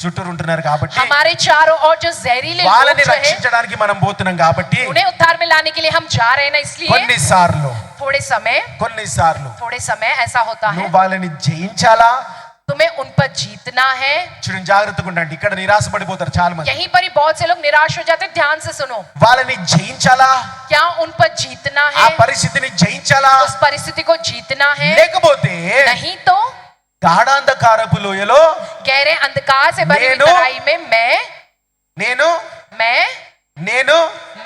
చుట్టూరు ఉంటున్నారు కాబట్టి हमारे चारों ओर जो जहरीले लोग వాళ్ళని जो है, రక్షించడానికి మనం పోతున్నాం కాబట్టి उन्हें उद्धार में लाने के लिए हम जा रहे हैं ना, इसलिए కొన్నిసార్లు थोड़े समय ऐसा होता है, నువ్వు వాళ్ళని జయించాలా. तुम्हें उन पर जीतना है। చూడండి, జాగ్రత్తగా ఉండండి. ఇక్కడ నిరాశపడిపోతారు చాలా మంది. यहीं पर ही बहुत से लोग निराश हो जाते हैं, ध्यान से सुनो, వాళ్ళని జయించాలా, क्या उन पर जीतना ఆ है, పరిస్థితిని జయించాలా, उस परिस्थिति को जीतना है, లేకపోతే नहीं तो గాఢాంధకారపు లోయలో गहरे अंधकार से भरी हुई నేను- तराई में मैं నేను मैं నేను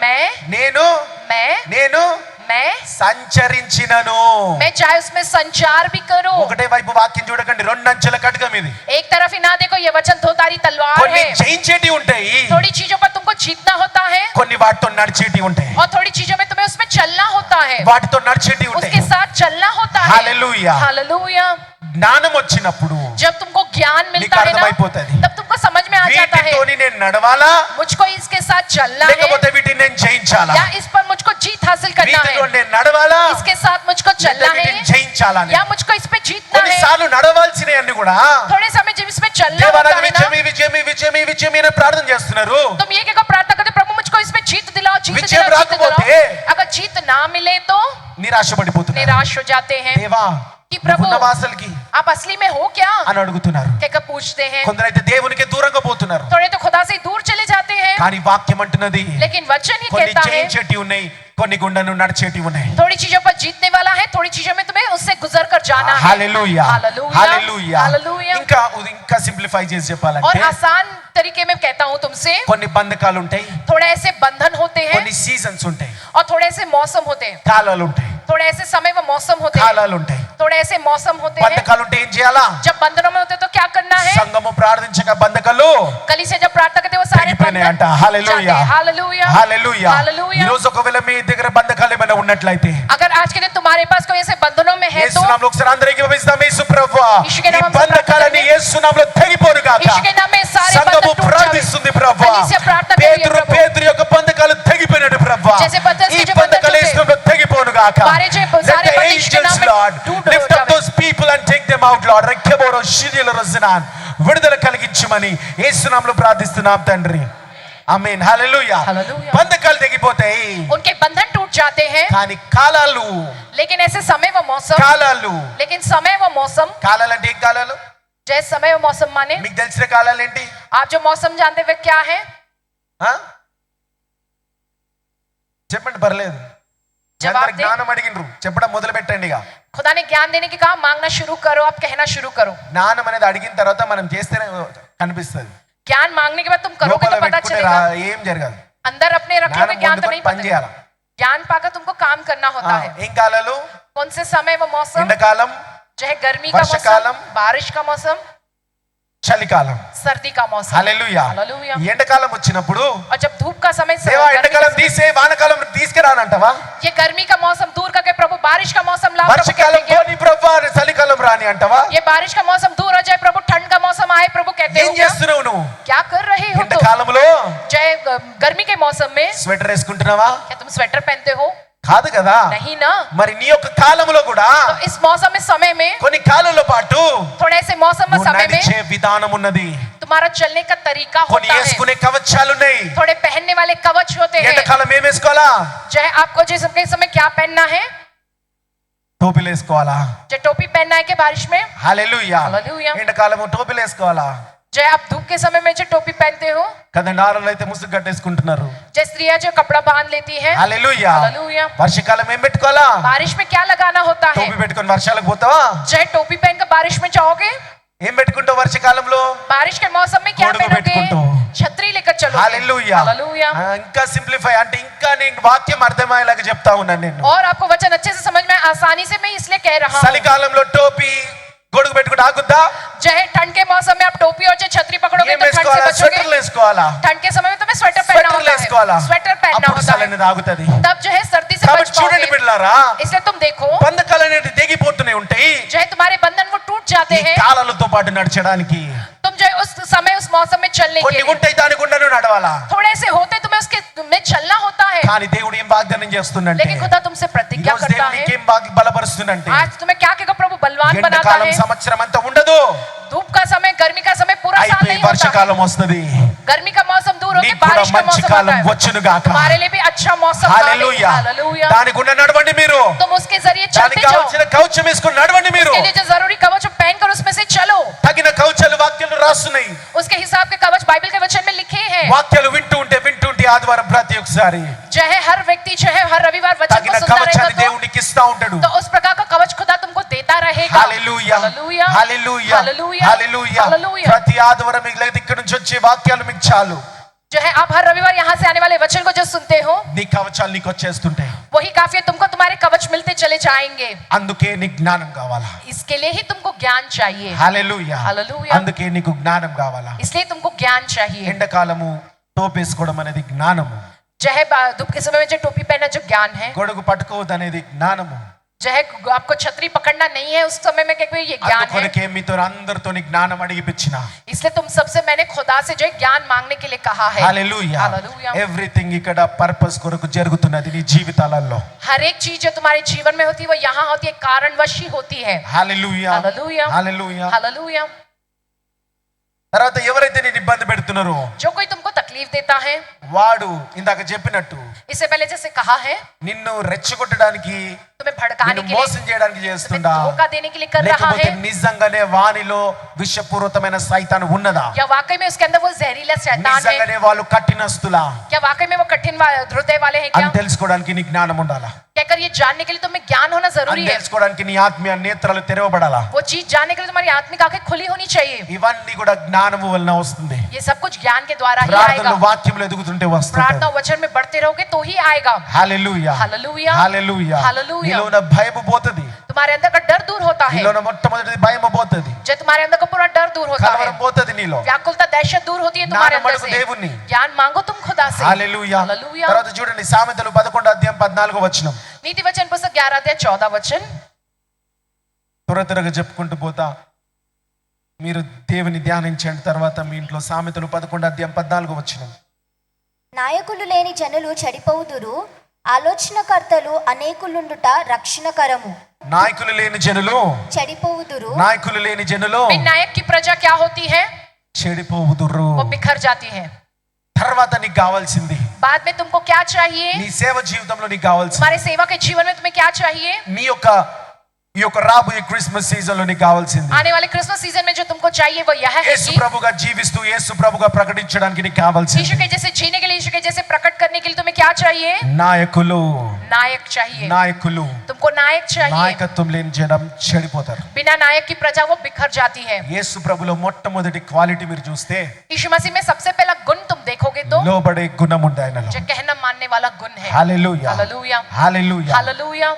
मैं నేను मैं నేను मैं సంచరించినను. मैं चाहे उसमें संचार भी करूं, ఒకటే వైపు వాక్యం చూడకండి, రెండంచెల ఖడ్గం ఇది. एक तरफ ही ना देखो, ये वचन धोधारी तलवार కొన్ని है। జయించేటి ఉంటాయి, थोड़ी चीजों पर तुमको जीतना होता है కొన్ని వాటితో నడిచేటి ఉంటాయి, और थोड़ी चीजों में तुम्हें उसमें चलना होता है, వాటితో నడిచేటి ఉంటాయి. उसके साथ चलना होता है। हालेलुया। हालेलुया। జ్ఞానం వచ్చినప్పుడు जब तुमको ज्ञान నీకు मिलता है ना, అర్థమైపోతుంది, तब तुमको समझ में आ जाता है వీటితోని నేను నడవాలా मुझको इसके साथ चलना है లేకపోతే వీటిని నేను జయించాలా, या इस पर मुझको जीत हासिल करना వీటితో है, నేను నడవాలా इसके साथ मुझको चलना है వీటిని జయించాలా అని. या मुझको इस पे जीतना है। కొన్నిసార్లు నడవాల్సినవి అన్ని కూడా थोड़े समय जब इसमें चलना దేవా होता నాకు है ना, విజయమే విజయమే విజయమే విజయమే అని ప్రార్థన చేస్తున్నారు. तुम ये क्या प्रार्थना करते, प्रभु मुझको इसमें जीत दिलाओ, जीत విజయం दिलाओ, जीत రాకపోతే दिलाओ। अगर जीत ना मिले तो నిరాశపడిపోతున్నారు. निराश हो जाते हैं దేవా कि प्रभु నువ్వున్నవా అసలుకి आप असली में हो क्या, అని అడుగుతున్నారు. कहकर पूछते हैं। కొందరైతే దేవునికి దూరంగా పోతున్నారు. थोड़े तो खुदा से दूर चले जाते हैं, కానీ వాక్యం అంటున్నది लेकिन वचन ही కొన్ని कहता है జయించేటి ఉన్నాయి, కొన్ని గుండెను నడిచేటి ఉన్నాయి. थोड़ी चीजों पर जीतने वाला है, थोड़ी चीजों में तुम्हें उससे गुजर कर जाना है। హల్లెలూయా हालेलुया, హల్లెలూయా. हालेलुया। ఇంకా సింప్లిఫై చేసి और చెప్పాలంటే आसान तरीके में कहता हूँ तुमसे, కొన్ని బంధకాలు ఉంటాయి, थोड़े ऐसे बंधन होते हैं కొన్ని సీజన్స్ ఉంటాయి, और थोड़े ऐसे मौसम होते हैं, కాలాలు ఉంటాయి, थोड़े ऐसे समय व मौसम होते हैं, కాలాలు ఉంటాయి. थोड़े ऐसे मौसम होते हैं। బంధకాలు ఉంటే ఏం చేయాలా? जब बंधनों में होते हैं तो क्या करना है? సంఘము ప్రార్థించక బంధకాలు कली से जब प्रार्थना करते हैं वो सारे తెగిపోయినాయి అంట. హల్లెలూయా हालेलुया, హల్లెలూయా. हालेलुया। ఈ రోజు ఒకవేళ మీ దగ్గర బంధకాలు ఏమైనా ఉన్నట్లయితే अगर आज के दिन तुम्हारे पास कोई ऐसे बंधनों में है యేసు तो నామములో ఒకసారి అందరికీ పంపిస్తాం. యేసు ప్రభువా यीशु के ఈ नाम से బంధకాలని प्रार्थना యేసు నామములో తెగిపోను గాక. यीशु के नाम में सारे సంఘము बंधन टूट जाए। ప్రార్థిస్తుంది ప్రభువా. कलीसिया प्रार्थना कर रही है प्रभु। పేతురు యొక్క బంధకాలు తెగిపోయినట్టు ప్రభువా. जैसे पतरस ఈ के जो బంధకాలు बंधन యేసు నామములో తెగిపోను గాక. हमारे जो Let सारे the बंधन यीशु के angels, नाम में Lord, टूट lift up जाए। those people and take them out, Lord. రెక్కబోరో శిరియల రోజునాన్ విడుదల కలిగించమని యేసు నామములో ప్రార్థిస్తున్నాం తండ్రి. ఆమేన్ హల్లెలూయా. హల్లెలూయా. బంధకాలు తెగిపోతాయి, उनके बंधन टूट जाते हैं, కానీ కాలాలు लेकिन ऐसे समय व मौसम, కాలాలు लेकिन समय व मौसम, కాలాలు అంటే ఏం కాలాలు? जैसे समय व मौसम माने మీకు తెలిసిన కాలాలు ఏంటి? आप जो मौसम जानते हुए क्या है? ఆ? చెప్పండి పర్లేదు. జవాబు అందరు దే. జ్ఞానం అడిగినరు, చెప్పడం మొదలు పెట్టండి. ఇక खुदा ने ज्ञान देने की कहा, मांगना शुरू करो, आप कहना शुरू करो। జ్ఞానం అనేది అడిగిన తర్వాత మనం చేస్తేనే కనిపిస్తుంది. ज्ञान मांगने के बाद तुम करोगे లోపల तो पता పెట్టుకుంటే चलेगा। ఏం జరగదు. अंदर अपने रखे हुए జ్ఞానం ज्ञान तो పొందుకొని नहीं పని पता। చేయాలి. ज्ञान पाकर तुमको काम करना होता है। ఏం కాలాలు? कौन से समय व मौसम? ఎండాకాలం, चाहे गर्मी का वर्षाकालम, मौसम, बारिश का मौसम, చలికాలం. सर्दी का मौसम। హల్లెలూయా. हालेलुया। ఎండాకాలం వచ్చినప్పుడు और जब धूप का समय, దేవా गर्मी ఎండాకాలం का समय- తీసే వానకాలం తీసుకురానంటావా? ये गर्मी का मौसम दूर करके प्रभु बारिश का मौसम लाओ, प्रभु వర్షకాలం कहते हैं। పోని ప్రభా చలికాలం రాని అంటావా? ये बारिश का मौसम दूर हो जाए, प्रभु ठंड का मौसम आए, प्रभु कहते ఏం हो क्या? చేస్తున్నావు నువ్వు? क्या कर रहे हो तुम? ఎండాకాలంలో चाहे गर्मी के मौसम में స్వెటర్ వేసుకుంటున్నావా? क्या तुम स्वेटर पहनते हो? కాదు కదా. नहीं ना। మరి నీ యొక్క కాలంలో కూడా तो इस मौसम में, समय में, కొన్ని కాలంలో పాటు थोड़े ऐसे मौसम में, నువ్వు समय में నడిచే విధానం ఉన్నది. तुम्हारा चलने का तरीका కొన్ని होता है। వేసుకునే కవచాలు ఉన్నాయి. थोड़े पहनने वाले कवच होते हैं। ఎండాకాలం ఏం వేసుకోవాలా? चाहे आपको जिस समय क्या पहनना है, టోపీలు వేసుకోవాలా? चाहे टोपी पहनना है कि बारिश में, హల్లెలూయా. హల్లెలూయా. ఎండాకాలం టోపీలు వేసుకోవాలా? चाहे आप धूप के समय में जो टोपी पहनते हो, కదా నారలు అయితే ముసుగు కట్టేసుకుంటున్నారు. चाहे स्त्रियां जो कपड़ा बांध लेती हैं। హల్లెలూయా. हालेलुया। వర్షకాలం ఏం పెట్టుకోవాలా? बारिश में क्या लगाना होता है? టోపీ పెట్టుకొని వర్షాలకు పోతావా? चाहे टोपी पहनकर बारिश में जाओगे, ఏం పెట్టుకుంటావు వర్షకాలంలో? बारिश के मौसम में क्या గొడుగు पहनोगे? పెట్టుకుంటావు. छतरी लेकर चलोगे। హల్లెలూయా. हालेलुया। ఇంకా సింప్లిఫై అంటే ఇంకా నేను వాక్యం అర్థమయ్యేలాగా చెప్తా ఉన్నాను నేను. और आपको वचन अच्छे से समझ में आसानी से मैं इसलिए कह रहा हूँ। చలికాలంలో టోపీ గొడుగు పెట్టుకుంటే ఆగుద్దా? चाहे ठंड के मौसम में आप टोपी और चाहे छतरी पकड़ोगे ఏం तो ठंड से వేసుకోవాలా? बचोगे। స్వెటర్లు వేసుకోవాలా? ठंड के समय में तुम्हें स्वेटर पहनना స్వెటర్లు होता వేసుకోవాలా? है। स्वेटर पहनना అప్పుడు होता है, చలి అనేది ఆగుతుంది. तब जो है सर्दी से కాబట్టి बच చూడండి पाओगे। బిడ్డలారా, इसलिए तुम देखो, బంధకాలు అనేవి తెగిపోతూనే ఉంటాయి. जो है तुम्हारे बंधन वो टूट जाते ఈ हैं। కాలాలతో పాటు నడచడానికి तुम जो है उस समय, उस मौसम में चलने के కొన్ని लिए, ఉంటాయి, దాని గుండాను నడవాలా. थोड़े से होते तुम्हें उसके में चलना होता है। కానీ దేవుడు ఏం వాగ్దానం చేస్తుందంటే, लेकिन खुदा तुमसे प्रतिज्ञा ఈరోజు करता దేవుడు है। నీకేం బలపరుస్తుందంటే, आज तुम्हें क्या कहेगा प्रभु? बलवान बनाता ఎండాకాలం है। సంవత్సరం అంతా ఉండదు, धूप का समय, गर्मी का समय पूरा साल అయిపోయి नहीं होता है। వర్షకాలం వస్తుంది. गर्मी का मौसम दूर होके నీకు కూడా बारिश का మంచి मौसम కాలం आता है। వచ్చును గాక. तुम्हारे लिए भी अच्छा मौसम హల్లెలూయా. हालेलुया। దాని గుండా నడవండి మీరు. तुम उसके जरिए चलते దానికి जाओ। కావాల్సిన కవచం వేసుకొని నడవండి మీరు. उसके लिए जो जरूरी कवच हो, पहनकर उसमें से चलो। తగిన కవచాలు వాక్యాలు రాస్తున్నాయి. उसके हिसाब के कवच बाइबल के वचन में लिखे हैं। వాక్యాలు వింటూ ఉంటే ఆదివారం ప్రతి ఒక్కసారి जो है हर व्यक्ति जो है हर रविवार वचन తగిన को सुनता కవచాన్ని रहेगा దేవునికి ఇస్తా ఉంటాడు. तो उस प्रकार का कवच खुदा तुमको देता रहेगा। హల్లెలూయా. हालेलुया। హల్లెలూయా. हालेलुया। హల్లెలూయా. हालेलुया। ప్రతి ఆదివారం మీకు లేదా ఇక్కడ నుంచి వచ్చే వాక్యాలు మీకు చాలు. जो है आप हर रविवार यहाँ से आने वाले वचन को जो सुनते हो, నీ కవచాలు నీకు వచ్చేస్తుంటాయి. वही काफी है, तुमको तुम्हारे कवच मिलते चले जाएंगे। అందుకే నీకు జ్ఞానం కావాలా. इसके लिए ही तुमको ज्ञान चाहिए। హల్లెలూయా. హల్లెలూయా. అందుకే నీకు జ్ఞానం కావాలా. इसलिए तुमको ज्ञान चाहिए। ఎండాకాలము టోపేసుకోవడం అనేది జ్ఞానము. जो है धूप के समय में जो टोपी पहनना जो ज्ञान है, గొడుగు పట్టుకోవద్దు అనేది జ్ఞానము. जो है आपको छतरी पकड़ना नहीं है उस समय में, क्या ये ज्ञान है। అందుకొరకే మీతో అందరితో జ్ఞానం అడిగిపిచ్చిన. इसलिए तुम सबसे मैंने खुदा से जो है ज्ञान मांगने के लिए कहा है। హల్లెలూయా. हालेलुया। ఎవ్రీథింగ్ ఇక్కడ పర్పస్ కొరకు జరుగుతున్నది నీ జీవితాలలో. हर एक चीज जो तुम्हारे जीवन में होती है वो यहाँ होती है, कारणवश ही होती है। హల్లెలూయా. हालेलुया। హల్లెలూయా. हालेलुया। తర్వాత ఎవరైతే నేను ఇబ్బంది పెడుతున్నారో जो कोई तुमको तकलीफ देता है, వాడు ఇందాక చెప్పినట్టు इससे पहले जैसे कहा है, నిన్ను రెచ్చగొట్టడానికి तुम्हें भड़काने నిన్ను के लिए, మోసం చేయడానికి तुम्हें చేస్తుందా धोखा देने के लिए कर रहा లేకపోతే है, నిజంగానే వానిలో విషపూరితమైన సైతాను ఉన్నదా या वाकई में उसके अंदर वो जहरीला शैतान है, నిజంగానే వాళ్ళు కఠినస్తులా क्या वाकई में वो कठिन हृदय वाले हैं क्या? అని తెలుసుకోవడానికి నీ జ్ఞానం ఉండాలా कहकर ये जानने के लिए तुम्हें ज्ञान होना जरूरी అని है। తెలుసుకోవడానికి నీ ఆత్మీయ నేత్రాలు తెరవబడాలా वो चीज जानने के लिए तुम्हारी आत्मिक आंखें खुली होनी चाहिए। ఇవన్నీ కూడా జ్ఞానము వలన వస్తుంది ये सब कुछ ज्ञान के द्वारा ही आएगा। ప్రార్థనలు వాక్యములు ఎదుగుతుంటే వస్తుంది प्रार्थना वचन में बढ़ते रहोगे तो ही आएगा। Hallelujah hallelujah, hallelujah hallelujah. నీలో ఉన్న భయము పోతది तुम्हारे अंदर का डर दूर होता है, నీలో ఉన్న మొట్టమొదటిది భయము పోతది जब तुम्हारे अंदर का पूरा डर दूर होता है, కలవరం పోతది నీలో व्याकुलता दहशत दूर होती है तुम्हारे జ్ఞానం अंदर అడుగు से। దేవుణ్ణి ज्ञान मांगो तुम खुदा से। Hallelujah hallelujah. తర్వాత చూడండి సామెతలు 11 అధ్యాయం 14 వచనం नीति वचन पुस्तक 11 अध्याय 14 वचन। త్వరగా చెప్పుకుంటూ పోతా మీరు దేవుని ధ్యానించండి తర్వాత మీ ఇంట్లో సామెతలు 11 అధ్యాయం 14 వచనం నాయకులు లేని జనులు చెడిపోవుదురు, ఆలోచనకర్తలు అనేకులుండుట రక్షణకరము. నాయకులు లేని జనులు చెడిపోవుదురు, నాయకులు లేని జనులు बिन नायक की प्रजा क्या होती है? చెడిపోవుదురు वो बिखर जाती है। తర్వాత నీకు కావాల్సింది बाद में तुमको क्या चाहिए? నీ సేవ జీవితంలో నీకు కావాల్సింది तुम्हारे सेवा के जीवन में तुम्हें क्या चाहिए? నీ యొక్క ఈ యొక్క రాబోయే క్రిస్మస్ సీజన్ లో నీకు కావాల్సింది आने वाले क्रिसमस सीजन में जो तुमको चाहिए वो यह है యేసు कि ప్రభుగా జీవిస్తూ యేసు ప్రభుగా ప్రకటించడానికి నీకు కావాల్సింది यीशु के जैसे जीने के लिए, यीशु के जैसे प्रकट करने के लिए तुम्हें क्या चाहिए? నాయకులు नायक चाहिए। నాయకులు तुमको नायक चाहिए। నాయకత్వం లేని జనం చెడిపోతారు बिना नायक की प्रजा वो बिखर जाती है। యేసు ప్రభులో మొట్టమొదటి క్వాలిటీ మీరు చూస్తే यीशु मसीह में सबसे पहला गुण तुम देखोगे तो లోబడే గుణం ఉంది ఆయనలో जो कहना मानने वाला गुण है। Hallelujah hallelujah, hallelujah hallelujah.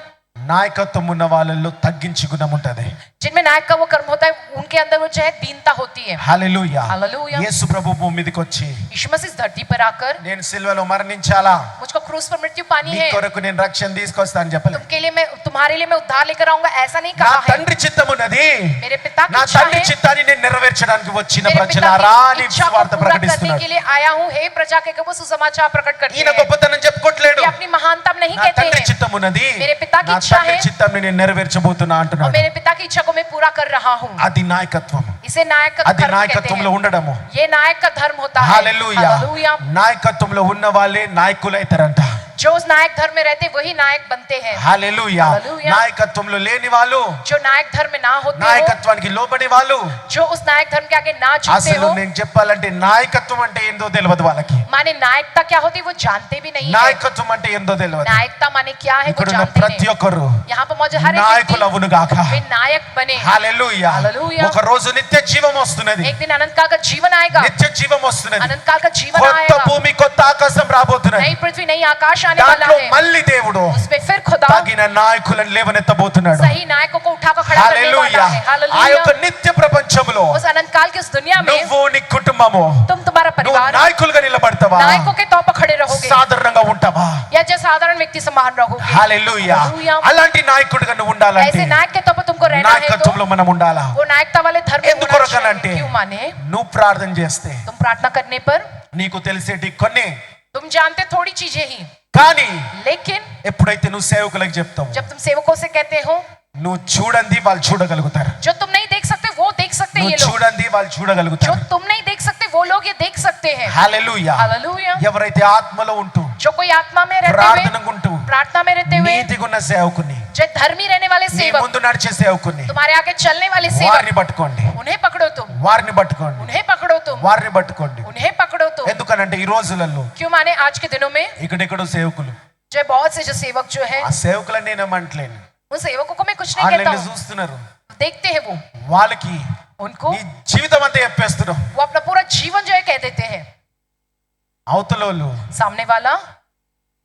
నాయకత్వం ఉన్న వాళ్ళలో తగ్గించి గుణం ఉంటది जिनमें नायक का वो कर्म होता है उनके अंदर वो जो है दीनता होती है। Hallelujah hallelujah. యేసు ప్రభు భూమి మీదకి వచ్చి यीशु मसीह इस धरती पर आकर నేను సిలువలో మరణించాలా मुझको क्रूस पर मृत्यु पानी నీ है, కొరకు నేను రక్షణ తీసుకొస్తాను చెప్పలేదు तुमके लिए मैं, तुम्हारे लिए मैं उद्धार लेकर आऊंगा, ऐसा नहीं నా कहा है। తండ్రి చిత్తమున్నది मेरे पिता की నా इच्छा తండ్రి है, చిత్తాన్ని నేను నెరవేర్చడానికి వచ్చిన मेरे पिता ప్రజలారా అని की इच्छा को సువార్త पूरा करने ప్రకటిస్తున్నాడు के लिए आया हूँ। हे प्रजा के वो सुसमाचार प्रकट करते ఈయన हैं। గొప్పతనం చెప్పుకోవట్లేడు ये अपनी महानता नहीं నా कहते తండ్రి हैं, చిత్తమున్నది मेरे पिता की నా इच्छा తండ్రి है చిత్తాన్ని నేను నెరవేర్చబోతున్నా और అంటున్నాడు मेरे पिता की इच्छा को मैं पूरा कर रहा हूँ। అది నాయకత్వం इसे नायक का అది धर्म कहते నాయకత్వంలో हैं। ఉండడము ये नायक का धर्म होता है। Hallelujah hallelujah. నాయకత్వంలో ఉన్న వాళ్ళే నాయకులైతారంట जो उस नायक धर्म में रहते वही नायक बनते हैं। హల్లెలూయా హల్లెలూయా। నాయకత్వంలో లేని వాళ్ళు जो नायक धर्म में ना होते हो, నాయకత్వానికి లోబడి వాళ్ళు जो उस नायक धर्म के आगे ना झुकते అసలు हो, నేను చెప్పాలంటే నాయకత్వం అంటే ఏందో తెలియదు వాళ్ళకి माने नायकता क्या होती है वो जानते भी नहीं है। నాయకత్వం అంటే ఏందో తెలియదు नायकता माने क्या है वो ఇక్కడున్న जानते ప్రతి हैं। ఒక్కరు यहाँ पर मौजूद हर एक నాయకులు व्यक्ति అవును గాక वे नायक बने। హల్లెలూయా హల్లెలూయా। ఒక రోజు నిత్య జీవం వస్తున్నది एक दिन अनंत काल का जीवन आएगा, నిత్య జీవం వస్తున్నది अनंत काल का जीवन కొత్త आएगा, భూమి కొత్త ఆకాశం రాబోతున్నది नई पृथ्वी नई आकाश आने वाला దాంట్లో है। మళ్ళీ దేవుడు उसमें फिर खुदा తగిన నాయకులను లేవనెత్తబోతున్నాడు सही नायकों को उठाकर खड़ा करने హల్లెలూయా वाला है। ఆ हालेलुया। యొక్క నిత్య ప్రపంచంలో उस अनंत काल की उस दुनिया में నువ్వు నీ కుటుంబము तुम तुम्हारा నువ్వు परिवार నాయకులుగా నిలబడతావా नायकों के तौर पर खड़े रहोगे సాధారణంగా ఉంటావా या जो साधारण व्यक्ति समान रहोगे। హల్లెలూయా హల్లెలూయా। అలాంటి నాయకుడిగా నువ్వు ఉండాలంటే ऐसे नायक के तौर पर तुमको रहना है तो నాయకత్వంలో మనం ఉండాలా वो नायकता वाले धर्म में ఎందుకు होना కొరకనంటే चाहिए। क्यों माने? నువ్వు ప్రార్థన చేస్తే तुम प्रार्थना करने पर నీకు తెలిసేటి కొన్ని तुम जानते थोड़ी चीजें ही, కానీ लेकिन ఎప్పుడైతే నువ్వు సేవకులకు చెప్తావు जब तुम सेवकों से कहते हो నువ్వు చూడండి వాళ్ళు చూడగలుగుతారు जो तुम नहीं देख सकते वो देख सकते हैं నువ్వు ये लोग, చూడండి వాళ్ళు जो చూడగలుగుతారు तुम नहीं देख सकते वो लोग ये देख सकते हैं। Hallelujah hallelujah. ఎవరైతే ఆత్మలో ఉంటూ जो कोई आत्मा में रहते हुए, ప్రార్థనగా ఉంటూ प्रार्थना में रहते हुए, నీతిగున్న సేవకుని जो धर्मी रहने वाले నీ सेवक, ముందు నడిచే సేవకుని तुम्हारे आगे चलने वाले వారిని सेवक, పట్టుకోండి उन्हें पकड़ो तुम, వారిని పట్టుకోండి उन्हें पकड़ो तुम, వారిని పట్టుకోండి उन्हें पकड़ो तुम। ఎందుకనంటే ఈ రోజులలో क्यों माने आज के दिनों में ఇక్కడెక్కడో సేవకులు जो बहुत से जो सेवक जो है, ఆ సేవకులని నేనేమంటలేను उन सेवकों को मैं कुछ नहीं कहता ఆన్లైన్ हूँ, చూస్తున్నారు देखते हैं वो, వాళ్ళకి उनको నీ జీవితం అంతా చెప్పేస్తున్నావు वो अपना पूरा जीवन जो है कह देते हैं। అవతలోళ్ళు सामने वाला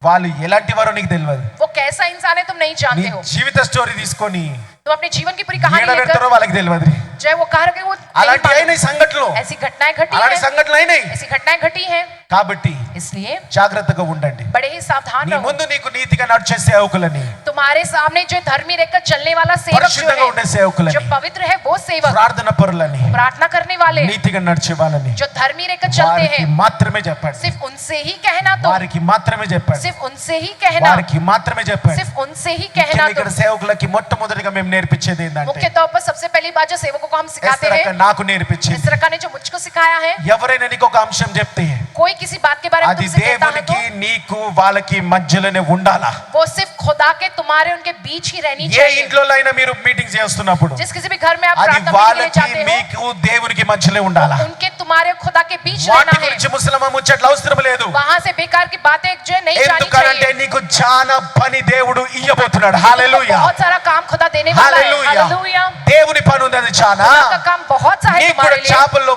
వాళ్ళు ఎలాంటి వారో నీకు తెలియదు वो कैसा इंसान है तुम नहीं నీ जानते हो। జీవిత స్టోరీ తీసుకొని तुम अपने जीवन की पूरी कहानी ఏడబెడతారో लेकर వాళ్ళకి తెలియదు जो है वो कह रहे वो नहीं అలాంటి मालूम। అయినాయి సంఘటనలు ऐसी घटनाएं घटी అలాంటి हैं, సంఘటనలు అయినాయి ऐसी घटनाएं घटी हैं, కాబట్టి इसलिए జాగ్రత్తగా ఉండండి बड़े ही सावधान నీ रहो। ముందు నీకు నీతిగా నడిచే సేవకులని तुम्हारे सामने जो धर्मी रहकर चलने वाला सेवक जो పరిశుద్ధంగా ఉండే है, సేవకులని जो पवित्र है वो सेवक, ప్రార్థన పరులని प्रार्थना करने वाले, నీతిగా నడిచే వాళ్ళని जो धर्मी रहकर चलते వారికి हैं, మాత్రమే చెప్పండి सिर्फ उनसे ही कहना तुम, వారికి మాత్రమే చెప్పండి सिर्फ उनसे ही कहना, వారికి మాత్రమే చెప్పండి सिर्फ उनसे ही कहना ఇక్కడ तुम। సేవకులకి మొట్టమొదటిగా మేము నేర్పించేది ఏంటంటే मुख्य तौर पर सबसे पहली बात जो सेवकों को हम सिखाते ఎస్తరక్క हैं, నాకు నేర్పించింది इस तरह ने जो मुझको सिखाया है, ఎవరైనా నీకు ఒక అంశం చెప్తే कोई किसी बात के बारे बारे में అది तुमसे कहता है దేవునికి तो నీకు వాళ్ళకి మధ్యలోనే ఉండాలా. वो सिर्फ खुदा के तुम्हारे उनके बीच ही रहनी ఏ चाहिए। ఇంట్లో అయినా మీరు మీటింగ్ చేస్తున్నప్పుడు जिस किसी भी घर में आप అది प्रार्थना करने के लिए వాళ్ళకి जाते हो, మీకు దేవునికి మధ్యలో ఉండాలా. उनके तुम्हारे खुदा के बीच వాటి रहना है। గురించి ముసలమ్మ ముచ్చట్లు అవసరం లేదు. वहां से बेकार की बातें जो है नहीं जानी ఎందుకంటే चाहिए। నీకు చాలా పని దేవుడు ఇయ్యబోతున్నాడు. హల్లెలూయా, बहुत सारा काम खुदा देने वाला है। హల్లెలూయా. हालेलुया। దేవుని పని ఉంది చాలా. खुदा का काम बहुत सा है నీకు కూడా तुम्हारे लिए। చేపల్లో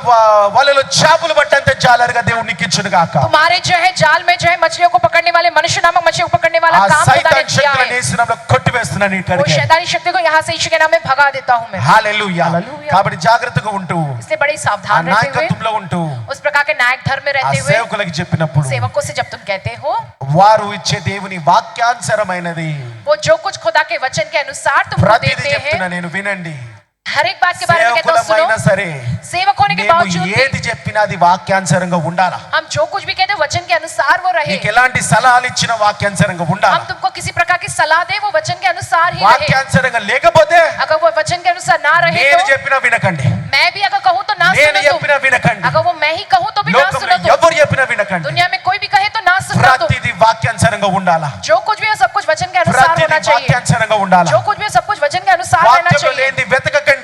వలలో చేపలు పట్టంత జాలరుగా దేవుడు నీకు ఇచ్చును గాక. तुम्हारे जो है जाल में जो है मछलियों को पकड़ने वाले, मनुष्य नामक मछलियों को पकड़ने वाला ఆ काम खुदा ने సైతాన్ दिया శక్తులను है। యేసునామములో కొట్టివేస్తున్నాను वो ఇక్కడికి. शैतानी शक्ति को यहाँ से यीशु के नाम में भगा देता हूँ मैं। హల్లెలూయా. హల్లెలూయా. కాబట్టి జాగ్రత్తగా ఉంటూ इसलिए बड़े ఆ सावधान रहते हुए, నాయకత్వంలో ఉంటూ उस प्रकार के नायक धर्म में ఆ रहते हुए, సేవకులకు చెప్పినప్పుడు सेवकों से जब तुम कहते हो వారు ఇచ్చే దేవుని వాక్యానుసారమైనది वो जो कुछ खुदा के वचन के अनुसार तुमको ప్రతిదీ देते చెప్తున్నా हैं, నేను, వినండి. हर एक बात के बारे में कहता हूँ సేవకులమైనా सुनो। సరే सेवक होने के మేము बावजूद भी ఏది చెప్పినా అది వాక్యానుసారంగా ఉండాలా. हम जो कुछ भी कहते हैं वचन के अनुसार वो रहे। నీకు ఎలాంటి సలహాలు ఇచ్చినా వాక్యానుసారంగా ఉండాలా. हम तुमको किसी प्रकार की सलाह दे वो वचन के अनुसार ही रहे। వాక్యానుసారంగా లేకపోతే अगर वो वचन के अनुसार ना रहे నేను तो చెప్పినా వినకండి, मैं भी अगर कहूँ तो ना నేను सुनो तुम। చెప్పినా వినకండి, अगर वो मैं ही कहूँ तो भी ना లోకంలో सुनो तुम। ఎవరు చెప్పినా వినకండి. दुनिया में कोई भी कहे तो ना सुनो तुम। ప్రతిదీ వాక్యానుసారంగా ఉండాలా. जो कुछ भी है सब कुछ वचन के अनुसार ప్రతిదీ होना चाहिए। వాక్యానుసారంగా ఉండాలా. जो कुछ भी है सब कुछ वचन के अनुसार रहना వాక్యంలో चाहिए। లేనిది వెతకకండి.